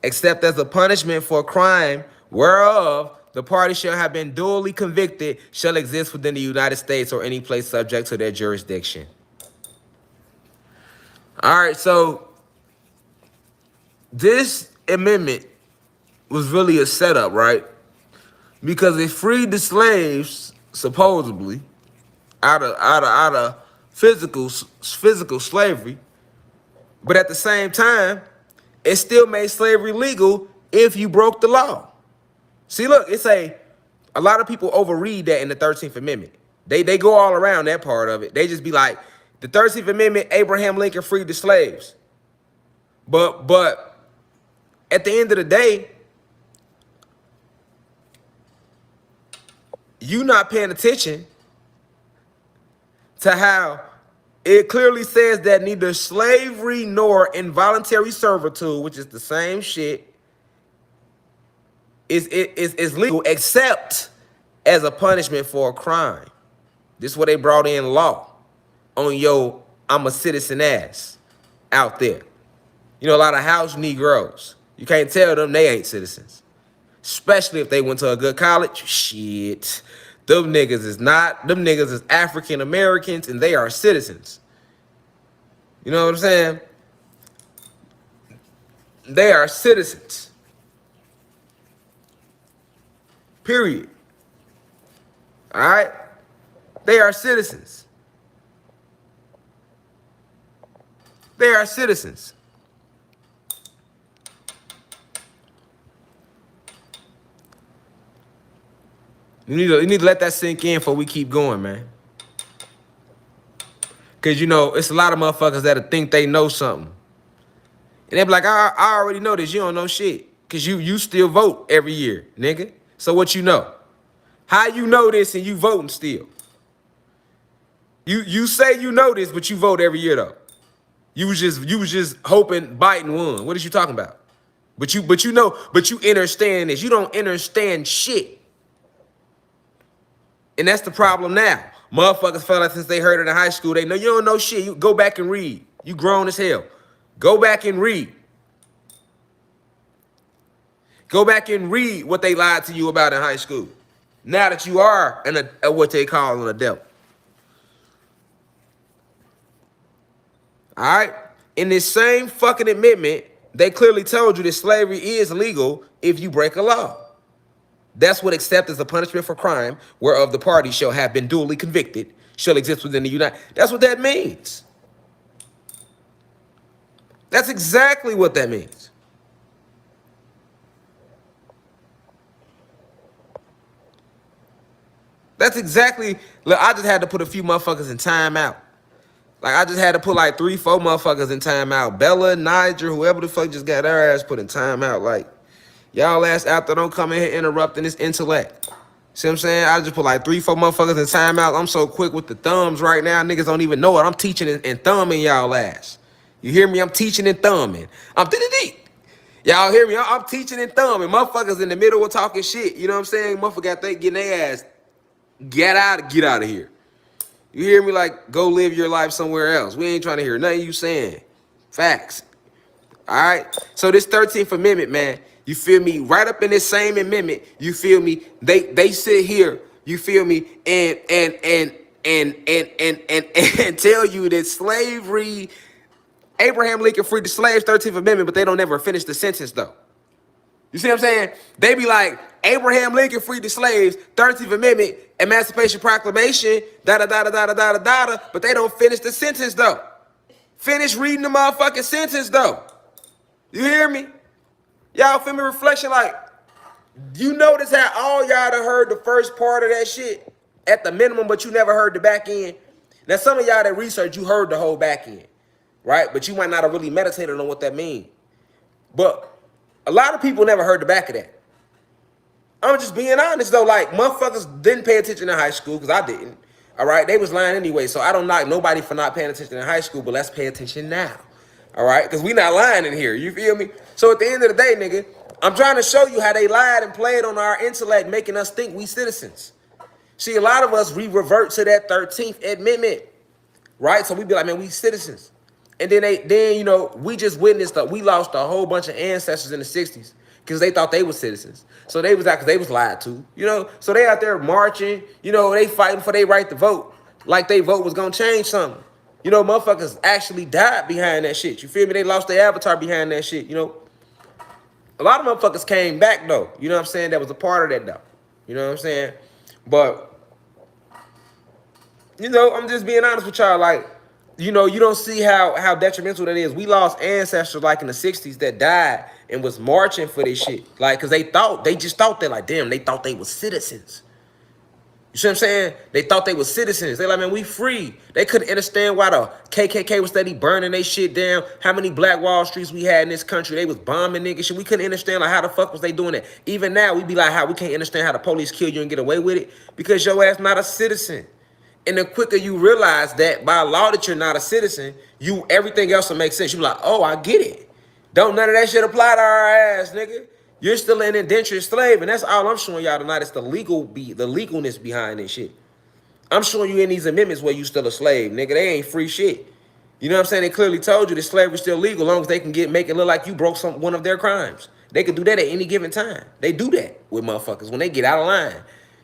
except as a punishment for a crime whereof the party shall have been duly convicted, shall exist within the United States or any place subject to their jurisdiction. All right, so this amendment was really a setup, right? Because it freed the slaves, supposedly, out of physical slavery, but at the same time, it still made slavery legal if you broke the law. See, look, a lot of people overread that in the 13th Amendment. They go all around that part of it. They just be like, the 13th Amendment, Abraham Lincoln freed the slaves. But at the end of the day, you not paying attention to how it clearly says that neither slavery nor involuntary servitude, which is the same shit, is legal except as a punishment for a crime. This is what they brought in law on yo, I'm a citizen ass out there. You know, a lot of house Negroes. You can't tell them they ain't citizens. Especially if they went to a good college. Shit. Them niggas is African Americans and they are citizens. You know what I'm saying? They are citizens. Period. All right? They are citizens. They are citizens. You need to let that sink in before we keep going, man. Because, you know, it's a lot of motherfuckers that think they know something. And they be like, I already know this. You don't know shit. Because you still vote every year, nigga. So what you know? How you know this and you voting still? You say you know this, but you vote every year though. You was just hoping Biden won. What is you talking about? But you understand this. You don't understand shit. And that's the problem now. Motherfuckers felt like since they heard it in high school, they know you don't know shit. You go back and read. You grown as hell. Go back and read. Go back and read what they lied to you about in high school. Now that you are what they call an adult. All right? In this same fucking amendment, they clearly told you that slavery is legal if you break a law. That's what accept as a punishment for crime, whereof the party shall have been duly convicted, shall exist within the United. That's what that means. That's exactly what that means. That's exactly. Look, I just had to put a few motherfuckers in timeout. Like I just had to put like 3, 4 motherfuckers in timeout. Bella, Niger, whoever the fuck just got their ass put in timeout. Like y'all ass out there don't come in here interrupting this intellect. See what I'm saying? I just put like 3, 4 motherfuckers in timeout. I'm so quick with the thumbs right now. Niggas don't even know it. I'm teaching and thumbing y'all ass. You hear me? I'm teaching and thumbing. I'm deep. Y'all hear me? I'm teaching and thumbing. Motherfuckers in the middle of talking shit. You know what I'm saying? Motherfucker got they getting their ass. Get out of here. You hear me? Like, go live your life somewhere else. We ain't trying to hear nothing you saying. Facts. All right? So this 13th Amendment, man, you feel me? Right up in this same amendment, you feel me? They sit here, you feel me, and tell you that slavery, Abraham Lincoln freed the slaves, 13th Amendment, but they don't ever finish the sentence though. You see what I'm saying? They be like, Abraham Lincoln freed the slaves, 13th Amendment, Emancipation Proclamation, da-da-da-da-da-da-da-da, but they don't finish the sentence, though. Finish reading the motherfucking sentence, though. You hear me? Y'all feel me? Reflection, like, you notice how all y'all done heard the first part of that shit at the minimum, but you never heard the back end? Now, some of y'all that research, you heard the whole back end, right? But you might not have really meditated on what that means. But a lot of people never heard the back of that. I'm just being honest though, like motherfuckers didn't pay attention in high school because I didn't. All right, they was lying anyway, so I don't knock nobody for not paying attention in high school, but let's pay attention now. All right, because we not lying in here. You feel me? So at the end of the day, nigga, I'm trying to show you how they lied and played on our intellect, making us think we citizens. See, a lot of us we revert to that 13th Amendment, right? So we be like, man, we citizens. And then you know, we just witnessed that we lost a whole bunch of ancestors in the 60s because they thought they were citizens. So they was out because they was lied to, you know. So they out there marching, you know, they fighting for their right to vote, like they vote was gonna change something. You know, motherfuckers actually died behind that shit. You feel me? They lost their avatar behind that shit, you know. A lot of motherfuckers came back though, you know what I'm saying? That was a part of that though. You know what I'm saying? But you know, I'm just being honest with y'all, like, you know, you don't see how detrimental that is. We lost ancestors like in the 60s that died and was marching for this shit. Like, because they just thought that, like, damn, they thought they were citizens. You see what I'm saying? They thought they were citizens. They like, man, we free. They couldn't understand why the KKK was steady burning they shit down. How many Black Wall Streets we had in this country. They was bombing niggas shit. We couldn't understand, like, how the fuck was they doing that? Even now, we be like, how we can't understand how the police kill you and get away with it? Because your ass not a citizen. And the quicker you realize that by law that you're not a citizen, everything else will make sense. You be like, oh, I get it. Don't none of that shit apply to our ass, nigga. You're still an indentured slave, and that's all I'm showing y'all tonight. It's the legalness behind this shit. I'm showing you in these amendments where you still a slave, nigga. They ain't free shit. You know what I'm saying? They clearly told you that slavery's still legal, as long as they can make it look like you broke one of their crimes. They could do that at any given time. They do that with motherfuckers when they get out of line.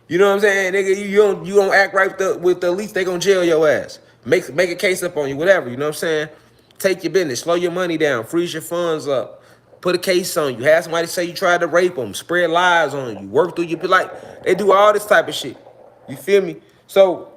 You know what I'm saying, nigga? You don't act right with the least, they gonna jail your ass. Make a case up on you, whatever. You know what I'm saying? Take your business, slow your money down, freeze your funds up, put a case on you, have somebody say you tried to rape them, spread lies on you, work through your like. They do all this type of shit. You feel me? So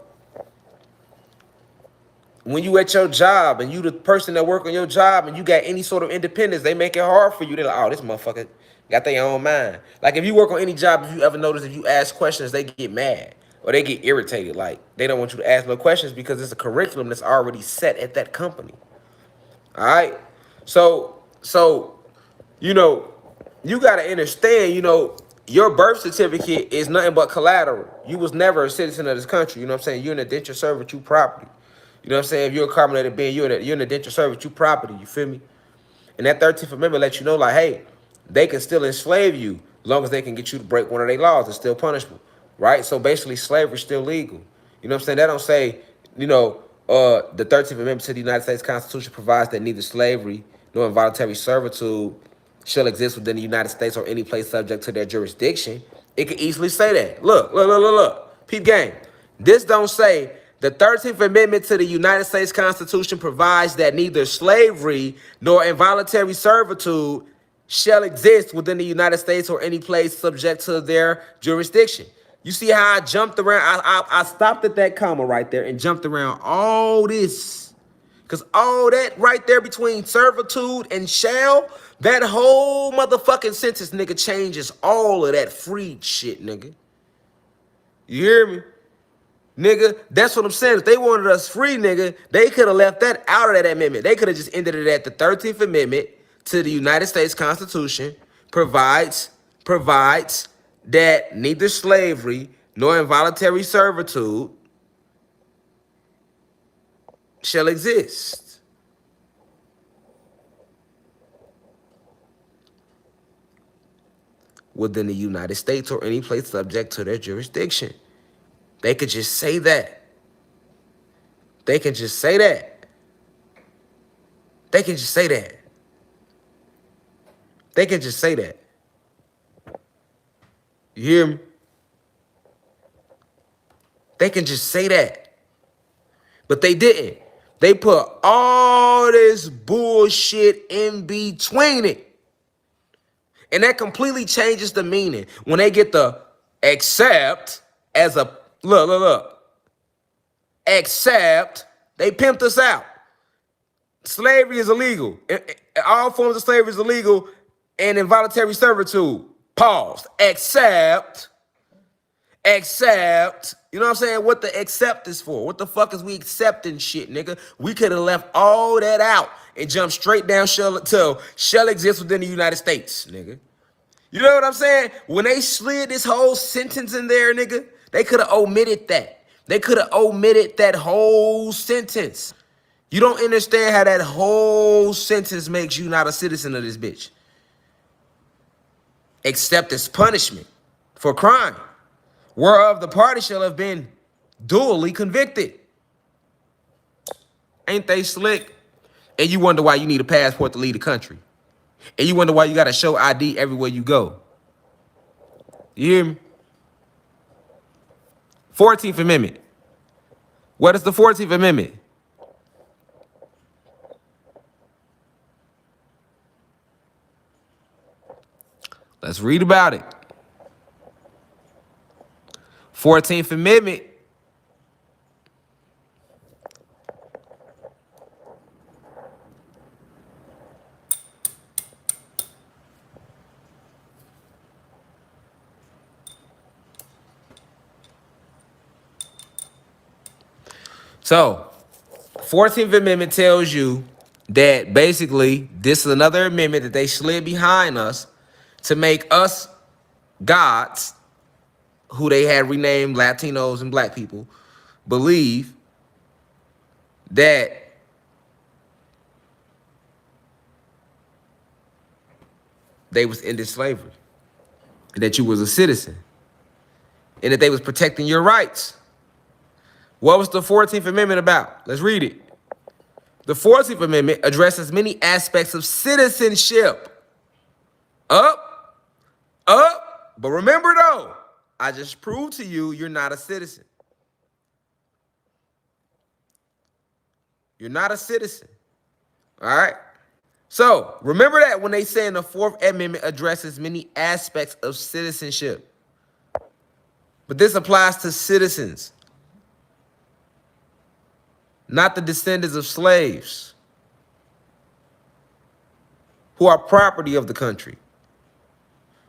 when you at your job and you the person that work on your job and you got any sort of independence, they make it hard for you. They're like, oh, this motherfucker got their own mind. Like if you work on any job, if you ever notice, if you ask questions, they get mad or they get irritated. Like they don't want you to ask no questions because it's a curriculum that's already set at that company. All right. So, you know, you got to understand, you know, your birth certificate is nothing but collateral. You was never a citizen of this country. You know what I'm saying? You're an indentured servitude property. You know what I'm saying? If you're a carbonated being, you're an indentured servitude property. You feel me? And that 13th Amendment lets you know, like, hey, they can still enslave you as long as they can get you to break one of their laws. It's still punishable, right? So basically, slavery's still legal. You know what I'm saying? That don't say, the 13th Amendment to the United States Constitution provides that neither slavery nor involuntary servitude shall exist within the United States or any place subject to their jurisdiction. It could easily say that. Look. Peep game. This don't say the 13th Amendment to the United States Constitution provides that neither slavery nor involuntary servitude shall exist within the United States or any place subject to their jurisdiction. You see how I jumped around? I stopped at that comma right there and jumped around all this. Because all that right there between servitude and shall, that whole motherfucking sentence, nigga, changes all of that freed shit, nigga. You hear me? Nigga, that's what I'm saying. If they wanted us free, nigga, they could have left that out of that amendment. They could have just ended it at the 13th Amendment to the United States Constitution provides that neither slavery nor involuntary servitude shall exist within the United States or any place subject to their jurisdiction. They could just say that. They can just say that. They can just say that. They can just say that. You hear me? They can just say that. But they didn't. They put all this bullshit in between it. And that completely changes the meaning. When they get the except as a, look. Except, they pimped us out. Slavery is illegal. All forms of slavery is illegal and involuntary servitude. Pause. Except, you know what I'm saying? What the except is for? What the fuck is we accepting shit, nigga? We could have left all that out and jumped straight down shall exist within the United States, nigga. You know what I'm saying? When they slid this whole sentence in there, nigga, they could have omitted that. They could have omitted that whole sentence. You don't understand how that whole sentence makes you not a citizen of this bitch. Except as punishment for crime, whereof the party shall have been duly convicted. Ain't they slick? And you wonder why you need a passport to leave the country. And you wonder why you got to show ID everywhere you go. You hear me? 14th Amendment. What is the 14th Amendment? Let's read about it. 14th Amendment. So, 14th Amendment tells you that basically this is another amendment that they slid behind us to make us gods, who they had renamed Latinos and black people, believe that they was ending slavery, and that you was a citizen, and that they was protecting your rights. What was the 14th Amendment about? Let's read it. The 14th Amendment addresses many aspects of citizenship. Up. But remember though, I just proved to you you're not a citizen. You're not a citizen. All right? So remember that when they say in the 4th Amendment addresses many aspects of citizenship. But this applies to citizens, not the descendants of slaves who are property of the country,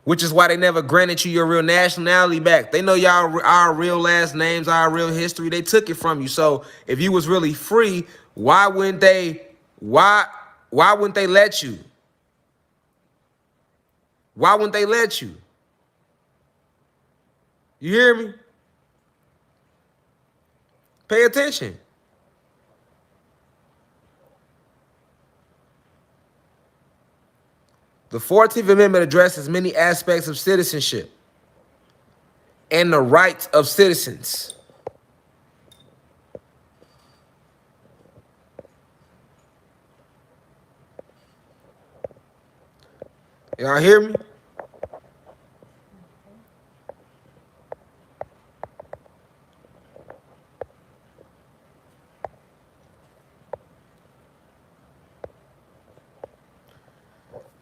which is why they never granted you your real nationality back. They know y'all our real last names, our real history. They took it from you. So if you was really free, why wouldn't they let you? Why wouldn't they let you? You hear me? Pay attention. The 14th Amendment addresses many aspects of citizenship and the rights of citizens. Y'all hear me?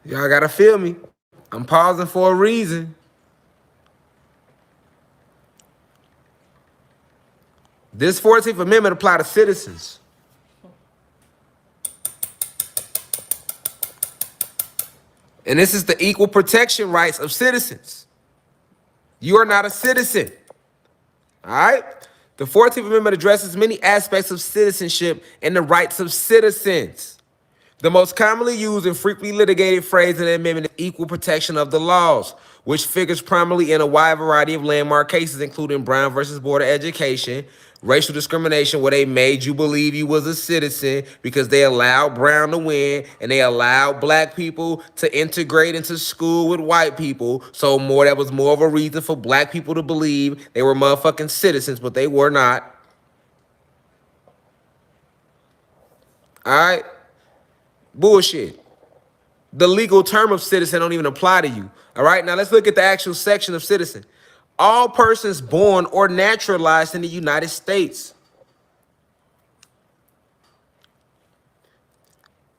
Y'all gotta feel me. I'm pausing for a reason. This 14th Amendment applies to citizens. And this is the equal protection rights of citizens. You are not a citizen. All right? The 14th Amendment addresses many aspects of citizenship and the rights of citizens. The most commonly used and frequently litigated phrase in the amendment is equal protection of the laws, which figures primarily in a wide variety of landmark cases, including Brown versus Board of Education, racial discrimination, where they made you believe you was a citizen because they allowed Brown to win and they allowed black people to integrate into school with white people. So that was more of a reason for black people to believe they were motherfucking citizens, but they were not. All right? Bullshit. The legal term of citizen don't even apply to you. All right, now let's look at the actual section of citizen. All persons born or naturalized in the United States.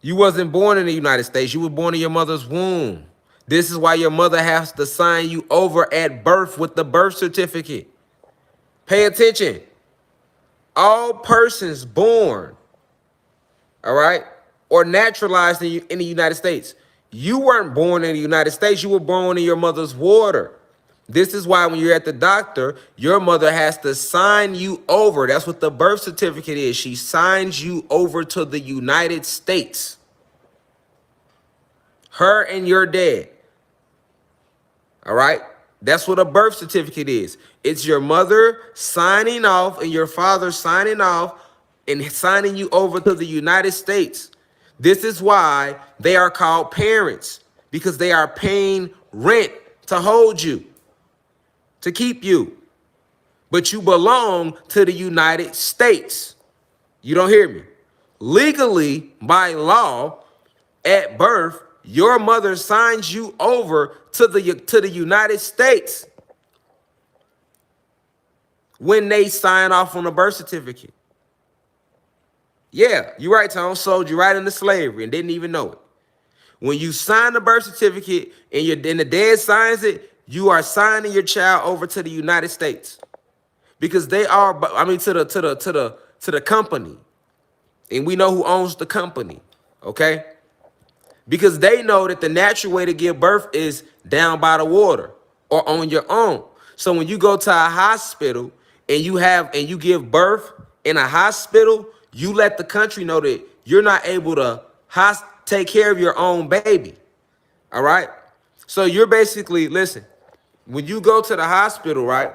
You wasn't born in the United States. You were born in your mother's womb. This is why your mother has to sign you over at birth with the birth certificate. Pay attention. All persons born, all right, or naturalized in the United States. You weren't born in the United States. You were born in your mother's water. This is why when you're at the doctor, your mother has to sign you over. That's what the birth certificate is. She signs you over to the United States. Her and your dad. All right? That's what a birth certificate is. It's your mother signing off and your father signing off and signing you over to the United States. This is why they are called parents, because they are paying rent to hold you, to keep you. But you belong to the United States. You don't hear me? Legally, by law, at birth, your mother signs you over to the United States when they sign off on the birth certificate. Yeah, you're right, Tom. Sold you right into slavery and didn't even know it. When you sign the birth certificate and the dad signs it, you are signing your child over to the United States. Because they are, I mean, to the company. And we know who owns the company, okay? Because they know that the natural way to give birth is down by the water or on your own. So when you go to a hospital and you give birth in a hospital, you let the country know that you're not able to take care of your own baby. All right? So you're basically, listen, when you go to the hospital, right?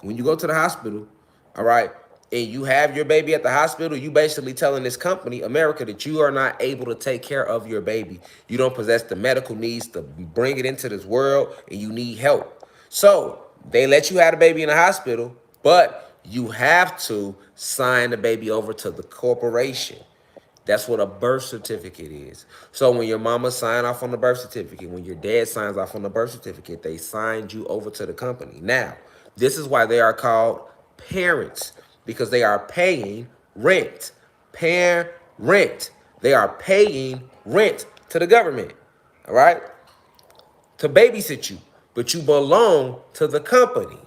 When you go to the hospital, all right, and you have your baby at the hospital, you basically telling this company, America, that you are not able to take care of your baby. You don't possess the medical needs to bring it into this world, and you need help. So they let you have the baby in the hospital, but you have to sign the baby over to the corporation. That's what a birth certificate is. So when your mama sign off on the birth certificate, when your dad signs off on the birth certificate, they signed you over to the company. Now, this is why they are called parents, because they are paying rent. Parent. They are paying rent to the government, all right, to babysit you, but you belong to the company.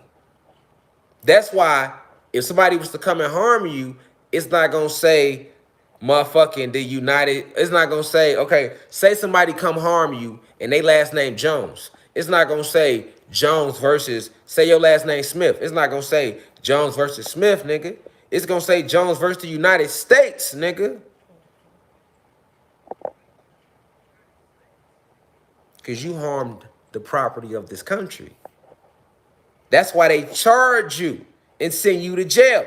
That's why if somebody was to come and harm you, it's not going to say motherfucking the United. It's not going to say, okay, say somebody come harm you and they last name Jones. It's not going to say Jones versus, say your last name Smith. It's not going to say Jones versus Smith, nigga. It's going to say Jones versus the United States, nigga. Because you harmed the property of this country. That's why they charge you and send you to jail.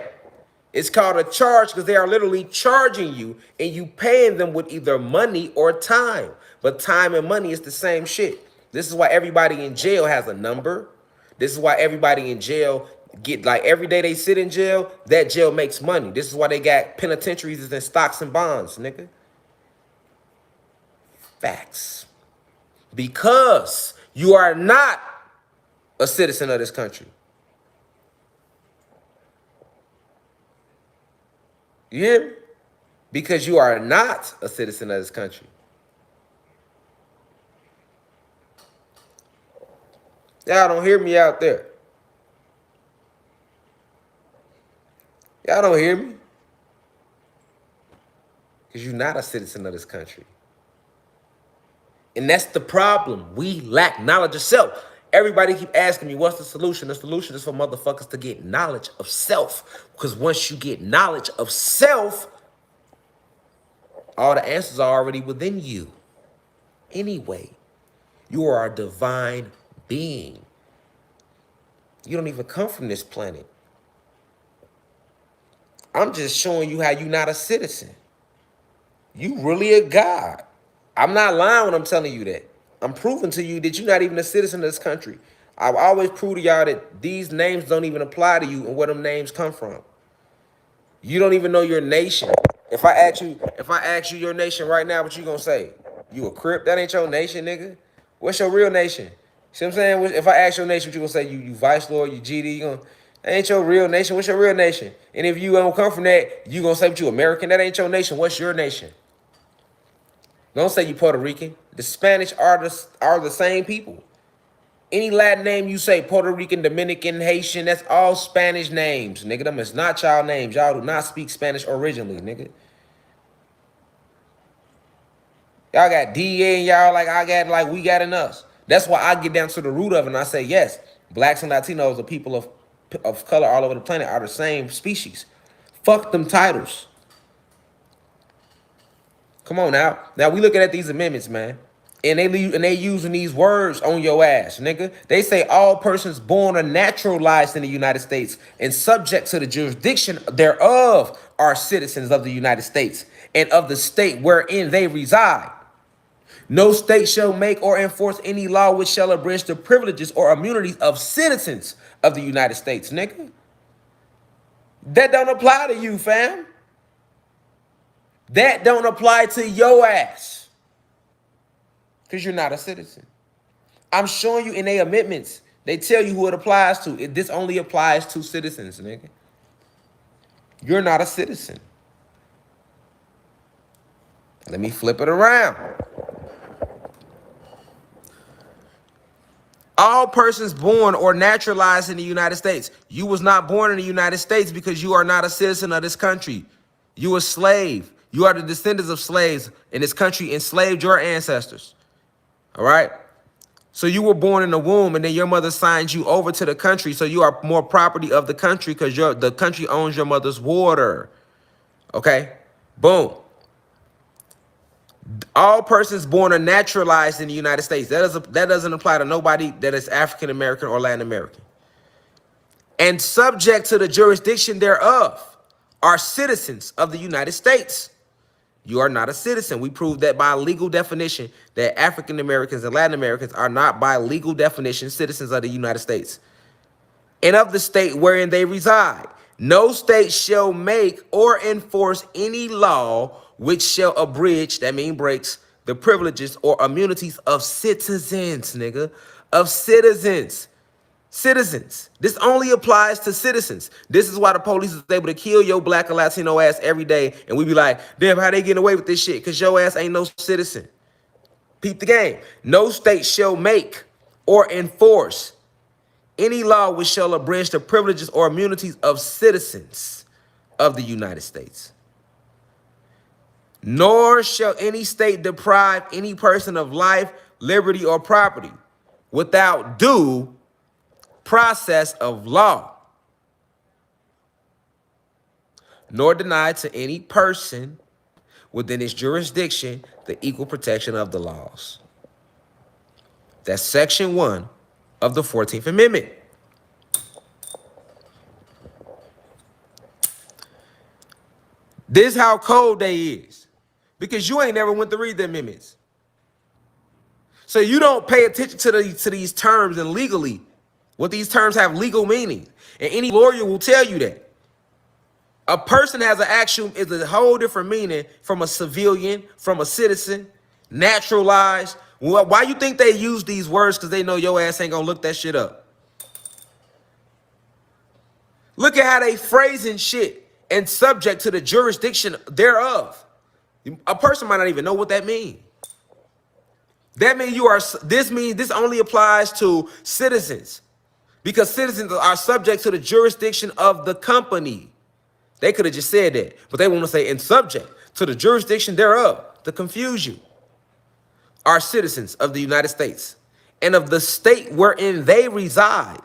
It's called a charge because they are literally charging you and you paying them with either money or time. But time and money is the same shit. This is why everybody in jail has a number. This is why everybody in jail get, like, every day they sit in jail, that jail makes money. This is why they got penitentiaries and stocks and bonds, nigga. Facts. Because you are not a citizen of this country. You hear me? Because you are not a citizen of this country. Y'all don't hear me out there. Y'all don't hear me. Because you're not a citizen of this country. And that's the problem. We lack knowledge of self. Everybody keep asking me, what's the solution? The solution is for motherfuckers to get knowledge of self. Because once you get knowledge of self, all the answers are already within you. Anyway, you are a divine being. You don't even come from this planet. I'm just showing you how you're not a citizen. You really a god. I'm not lying when I'm telling you that. I'm proving to you that you're not even a citizen of this country. I've always proved to y'all that these names don't even apply to you and where them names come from. You don't even know your nation. If I ask you your nation right now, what you gonna say? You a Crip? That ain't your nation, nigga. What's your real nation? See what I'm saying? If I ask your nation, what you gonna say? You Vice Lord, you GD, that ain't your real nation. What's your real nation? And if you don't come from that, you gonna say what you American? That ain't your nation. What's your nation? Don't say you Puerto Rican. The Spanish are the same people. Any Latin name you say, Puerto Rican, Dominican, Haitian, that's all Spanish names, nigga. Them is not y'all names. Y'all do not speak Spanish originally, nigga. Y'all got DA and y'all like I got, like we got in us. That's why I get down to the root of it and I say, yes, blacks and Latinos, the people of color all over the planet are the same species. Fuck them titles. Come on now. Now we looking at these amendments, man. And they using these words on your ass, nigga. They say all persons born or naturalized in the United States and subject to the jurisdiction thereof are citizens of the United States and of the state wherein they reside. No state shall make or enforce any law which shall abridge the privileges or immunities of citizens of the United States, nigga. That don't apply to you, fam. That don't apply to your ass. Because you're not a citizen. I'm showing you in their amendments. They tell you who it applies to. This only applies to citizens, nigga. You're not a citizen. Let me flip it around. All persons born or naturalized in the United States. You was not born in the United States because you are not a citizen of this country. You a slave. You are the descendants of slaves in this country enslaved your ancestors. All right? So you were born in the womb and then your mother signed you over to the country. So you are more property of the country because the country owns your mother's water. Okay? Boom. All persons born or naturalized in the United States. That doesn't apply to nobody that is African American or Latin American. And subject to the jurisdiction thereof are citizens of the United States. You are not a citizen. We proved that by legal definition that African Americans and Latin Americans are not by legal definition citizens of the United States and of the state wherein they reside. No state shall make or enforce any law which shall abridge, that means breaks, the privileges or immunities of citizens, nigga, of citizens. Citizens. This only applies to citizens. This is why the police is able to kill your black or Latino ass every day. And we be like, damn, how they getting away with this shit? Because your ass ain't no citizen. Peep the game. No state shall make or enforce any law which shall abridge the privileges or immunities of citizens of the United States. Nor shall any state deprive any person of life, liberty, or property without due process of law, nor deny to any person within its jurisdiction the equal protection of the laws. That's Section 1 of the 14th Amendment. This how cold they is. Because you ain't never went to read the amendments. So you don't pay attention to these terms and legally. What these terms have legal meaning. And any lawyer will tell you that. A person has an actual is a whole different meaning from a civilian, from a citizen, naturalized. Why you think they use these words? Because they know your ass ain't gonna look that shit up. Look at how they phrasing shit and subject to the jurisdiction thereof. A person might not even know what that means. That means this means this only applies to citizens because citizens are subject to the jurisdiction of the company. They could have just said that, but they want to say in subject to the jurisdiction thereof to confuse you. Are citizens of the United States and of the state wherein they reside.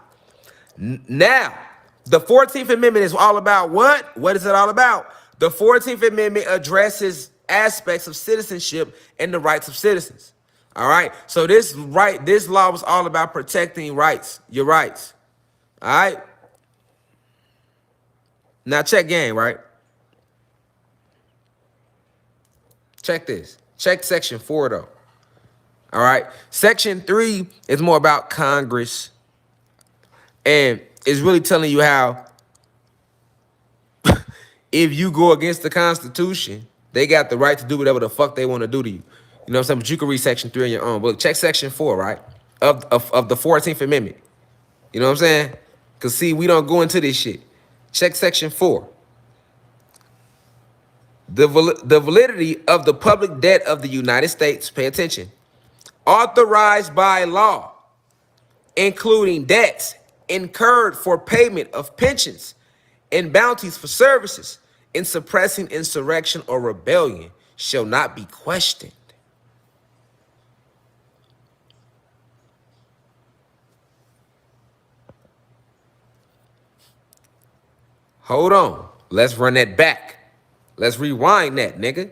Now, the 14th Amendment is all about what? What is it all about? The 14th Amendment addresses aspects of citizenship and the rights of citizens. All right. So this law was all about protecting rights, your rights. All right. Now check game, right? Check this. Check section 4 though. All right. Section 3 is more about Congress and it's really telling you how if you go against the Constitution, they got the right to do whatever the fuck they want to do to you. You know what I'm saying? But you can read section 3 on your own. But check section 4, right? Of the 14th Amendment. You know what I'm saying? Because see, we don't go into this shit. Check section 4. The validity of the public debt of the United States, pay attention, authorized by law, including debts incurred for payment of pensions and bounties for services in suppressing insurrection or rebellion shall not be questioned. Hold on. Let's run that back. Let's rewind that, nigga.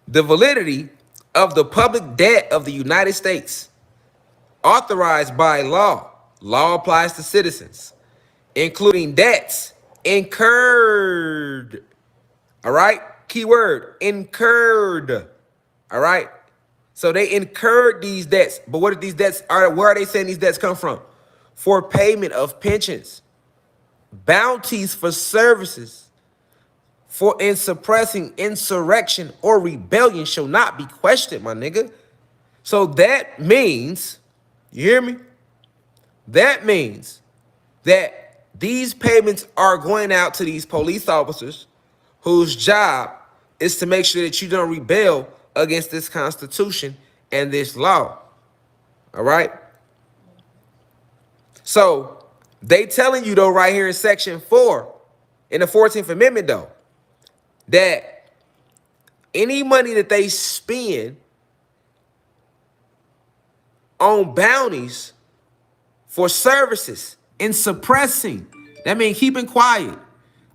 The validity of the public debt of the United States, authorized by law. Law applies to citizens, including debts incurred. All right? Keyword, incurred. All right? So they incurred these debts. But what are these debts? Where are they saying these debts come from? For payment of pensions, bounties for services, for in suppressing insurrection or rebellion shall not be questioned, my nigga. So that means, you hear me? That means that these payments are going out to these police officers whose job is to make sure that you don't rebel against this Constitution and this law. All right? So they telling you though right here in section 4 in the 14th Amendment though that any money that they spend on bounties for services in suppressing, that means keeping quiet.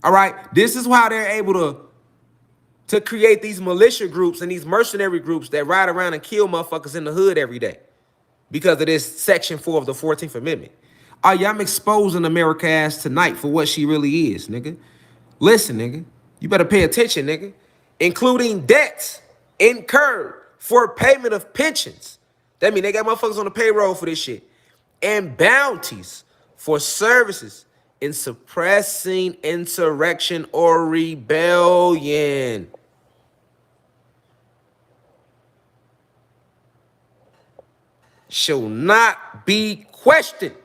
All right, this is how they're able to create these militia groups and these mercenary groups that ride around and kill motherfuckers in the hood every day because of this section 4 of the 14th Amendment. Oh yeah, I'm exposing America ass tonight for what she really is, nigga. Listen, nigga, you better pay attention, nigga. Including debts incurred for payment of pensions. That means they got motherfuckers on the payroll for this shit. And bounties for services in suppressing insurrection or rebellion. Shall not be questioned.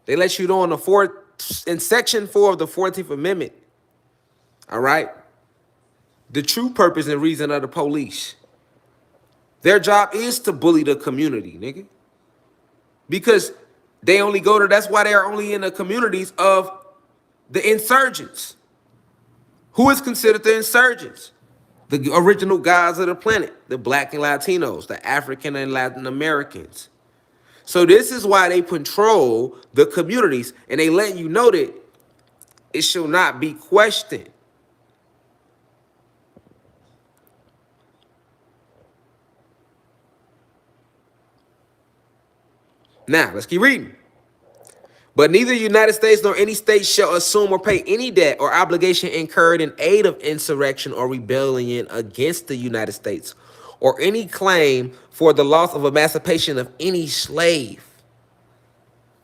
They let you know in section 4 of the 14th Amendment. All right. The true purpose and reason of the police. Their job is to bully the community, nigga. Because they only go to, that's why they are only in the communities of the insurgents. Who is considered the insurgents? The original guys of the planet, the black and Latinos, the African and Latin Americans. So this is why they control the communities and they let you know that it shall not be questioned. Now, let's keep reading. But neither the United States nor any state shall assume or pay any debt or obligation incurred in aid of insurrection or rebellion against the United States, or any claim for the loss of emancipation of any slave.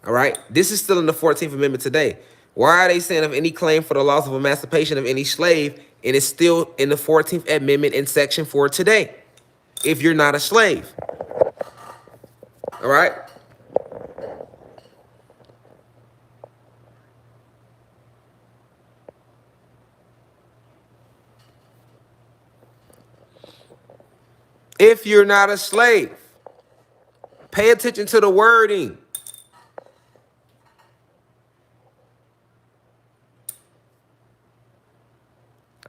All right? This is still in the 14th Amendment today. Why are they saying of any claim for the loss of emancipation of any slave, and it's still in the 14th Amendment in Section 4 today? If you're not a slave. All right? If you're not a slave, pay attention to the wording.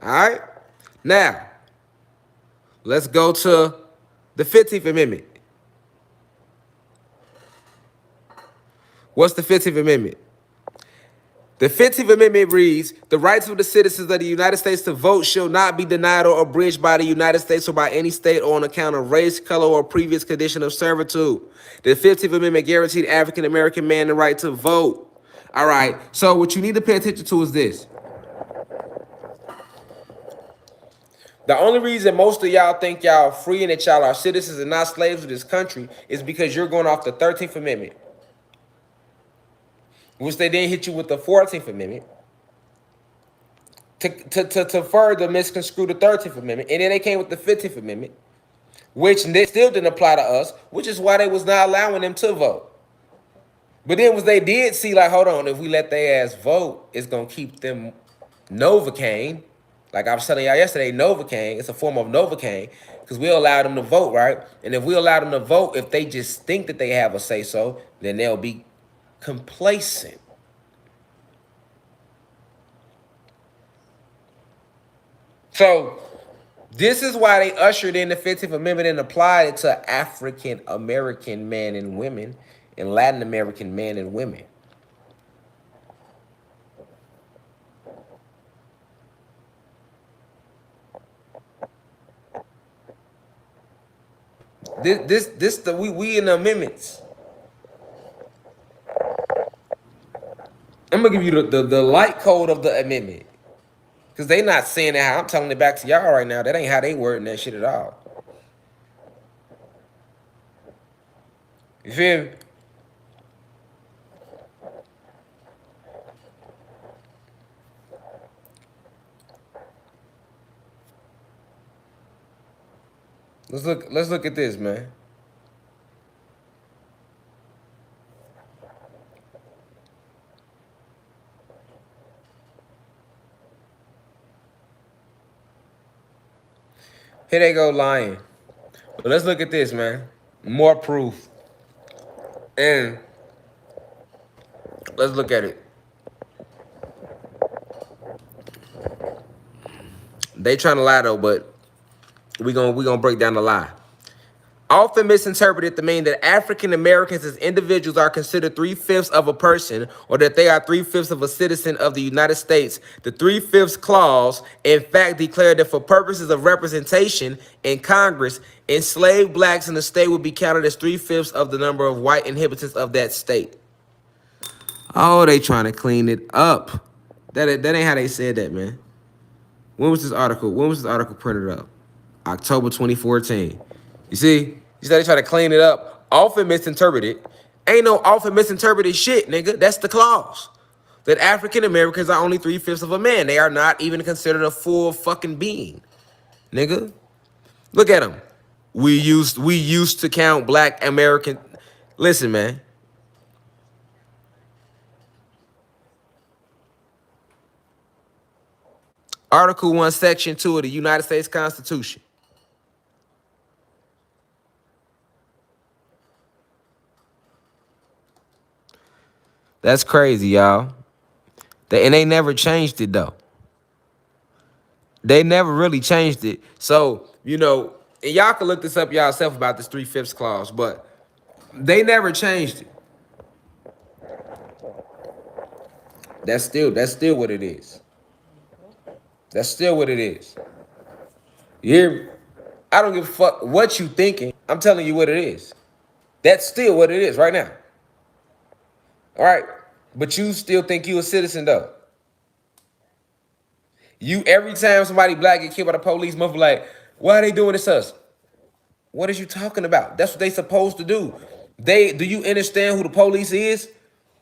All right? Now, let's go to the 15th Amendment. What's the 15th Amendment? The 15th Amendment reads, the rights of the citizens of the United States to vote shall not be denied or abridged by the United States or by any state or on account of race, color, or previous condition of servitude. The 15th Amendment guaranteed African American man the right to vote. All right, so what you need to pay attention to is this. The only reason most of y'all think y'all free and that y'all are citizens and not slaves of this country is because you're going off the 13th Amendment, which they didn't hit you with the 14th Amendment to further misconstrue the 13th Amendment. And then they came with the 15th Amendment, which they still didn't apply to us, which is why they was not allowing them to vote. But then was they did see, like, hold on, if we let their ass vote, it's going to keep them Novocaine. Like I was telling y'all yesterday, Novocaine, it's a form of Novocaine, because we allow them to vote, right? And if we allow them to vote, if they just think that they have a say-so, then they'll be complacent. So this is why they ushered in the 15th Amendment and applied it to African American men and women and Latin American men and women. We in the amendments. I'm gonna give you the light code of the amendment. Because they not saying that how I'm telling it back to y'all right now. That ain't how they wording that shit at all. You feel me? Let's look at this, man. Here they go lying. But let's look at this, man. More proof. And let's look at it. They trying to lie though, but we gonna break down the lie. Often misinterpreted to mean that African Americans as individuals are considered 3/5 of a person, or that they are 3/5 of a citizen of the United States. The 3/5 clause, in fact, declared that for purposes of representation in Congress, enslaved blacks in the state would be counted as 3/5 of the number of white inhabitants of that state. Oh, they trying to clean it up. That ain't how they said that, man. When was this article? When was this article printed up? October 2014. You see? You said they try to clean it up. Often misinterpreted. Ain't no often misinterpreted shit, nigga. That's the clause. That African Americans are only 3/5 of a man. They are not even considered a full fucking being. Nigga. Look at them. We used to count black American. Listen, man. Article 1, Section 2 of the United States Constitution. That's crazy, y'all. And they never changed it, though. They never really changed it. So, and y'all can look this up yourself about this 3/5 clause, but they never changed it. That's still what it is. That's still what it is. You hear me? I don't give a fuck what you thinking. I'm telling you what it is. That's still what it is right now. All right. But you still think you a citizen though. You every time somebody black get killed by the police, mother like, why are they doing this to us? What is you talking about? That's what they supposed to do. Do you understand who the police is?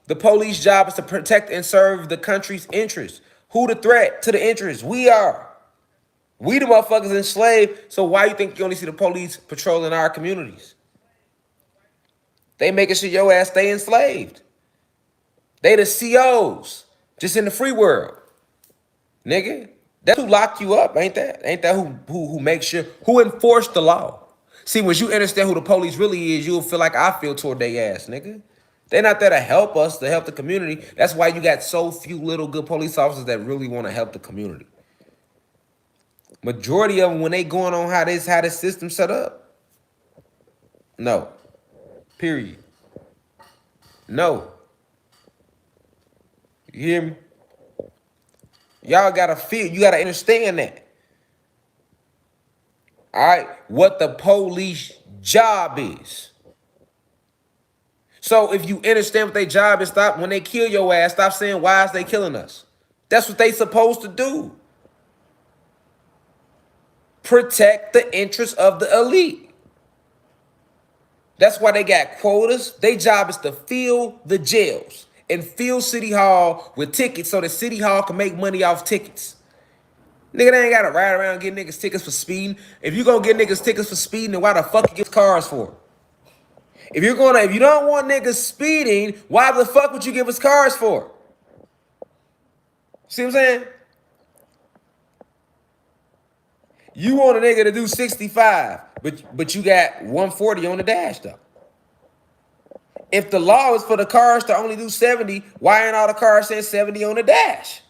The police job is to protect and serve the country's interests. Who the threat to the interests? We are. We the motherfuckers enslaved. So why you think you only see the police patrolling our communities? They making sure your ass stay enslaved. They the COs, just in the free world. Nigga. That's who locked you up, ain't that? Ain't that who makes sure, who enforced the law? See, once you understand who the police really is, you'll feel like I feel toward their ass, nigga. They're not there to help us, to help the community. That's why you got so few little good police officers that really want to help the community. Majority of them, when they going on how this system set up, no. Period. No. You hear me? Y'all gotta feel, you gotta understand that. All right, what the police job is. So if you understand what their job is, stop when they kill your ass, stop saying why is they killing us. That's what they supposed to do. Protect the interests of the elite. That's why they got quotas. Their job is to fill the jails and fill City Hall with tickets so that City Hall can make money off tickets. Nigga, they ain't gotta ride around getting niggas tickets for speeding. If you gonna get niggas tickets for speeding, then why the fuck you get cars for? If you don't want niggas speeding, why the fuck would you give us cars for? See what I'm saying? You want a nigga to do 65, but you got 140 on the dash though. If the law is for the cars to only do 70, why aren't all the cars saying 70 on the dash?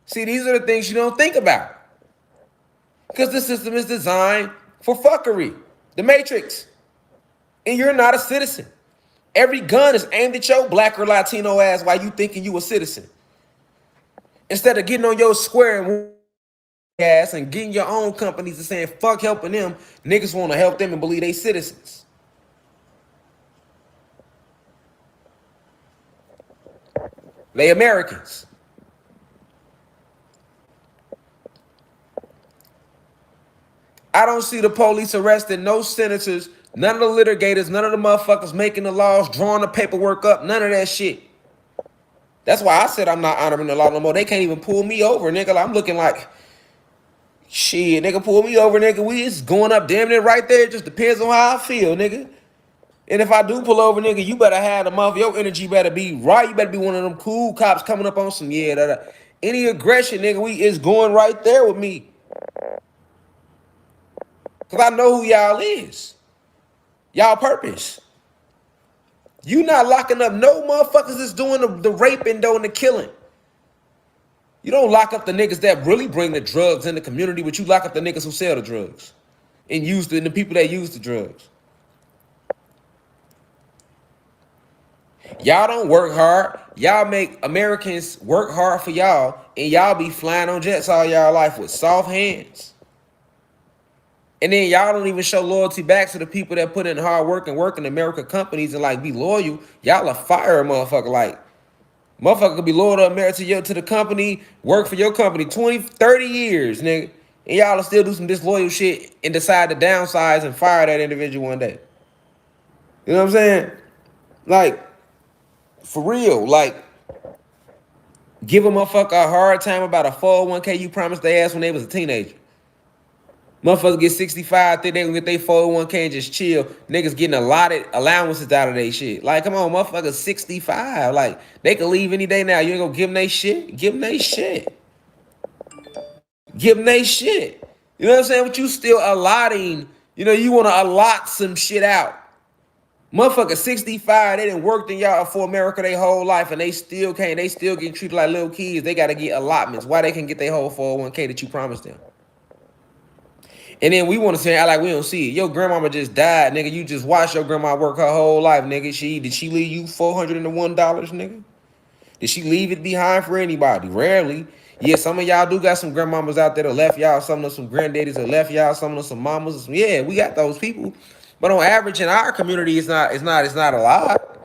See, these are the things you don't think about. Because the system is designed for fuckery. The Matrix. And you're not a citizen. Every gun is aimed at your black or Latino ass while you thinking you a citizen. Instead of getting on your square and ass and getting your own companies and saying fuck helping them, niggas want to help them and believe they citizens. They Americans. I don't see the police arresting no senators, none of the litigators, none of the motherfuckers making the laws, drawing the paperwork up, none of that shit. That's why I said I'm not honoring the law no more. They can't even pull me over, nigga. I'm looking like, shit, nigga, pull me over, nigga. We is going up damn near right there. It just depends on how I feel, nigga. And if I do pull over, nigga, you better have the mother. Your energy better be right. You better be one of them cool cops coming up on some, any aggression, nigga, we is going right there with me. Because I know who y'all is. Y'all purpose. You not locking up no motherfuckers that's doing the raping, though, and the killing. You don't lock up the niggas that really bring the drugs in the community, but you lock up the niggas who sell the drugs and the people that use the drugs. Y'all don't work hard. Y'all make Americans work hard for y'all, and y'all be flying on jets all y'all life with soft hands. And then y'all don't even show loyalty back to the people that put in hard work and work in America companies and like be loyal. Y'all a fire motherfucker. Like, motherfucker could be loyal to America, to the company, work for your company 20, 30 years, nigga. And y'all will still do some disloyal shit and decide to downsize and fire that individual one day. You know what I'm saying? Like, for real, like, give a motherfucker a hard time about a 401k you promised they ass when they was a teenager. Motherfuckers get 65, think they gonna get their 401k and just chill. Niggas getting allotted allowances out of their shit. Like, come on, motherfuckers 65. Like, they can leave any day now. You ain't gonna give them their shit? Give them their shit. Give them their shit. You know what I'm saying? But you still allotting, you want to allot some shit out. Motherfucker 65, they done worked in y'all for America their whole life and they still getting treated like little kids. They gotta get allotments. Why they can get their whole 401k that you promised them? And then we want to say, like we don't see it. Your grandmama just died, nigga. You just watched your grandma work her whole life, nigga. Did she leave you $401, nigga? Did she leave it behind for anybody? Rarely. Yeah, some of y'all do got some grandmamas out there that left y'all. Some of them some granddaddies that left y'all. Some of them some mamas. Yeah, we got those people. But on average in our community, it's not a lot.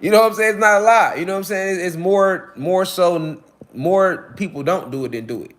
You know what I'm saying? It's not a lie. You know what I'm saying? It's more so more people don't do it than do it.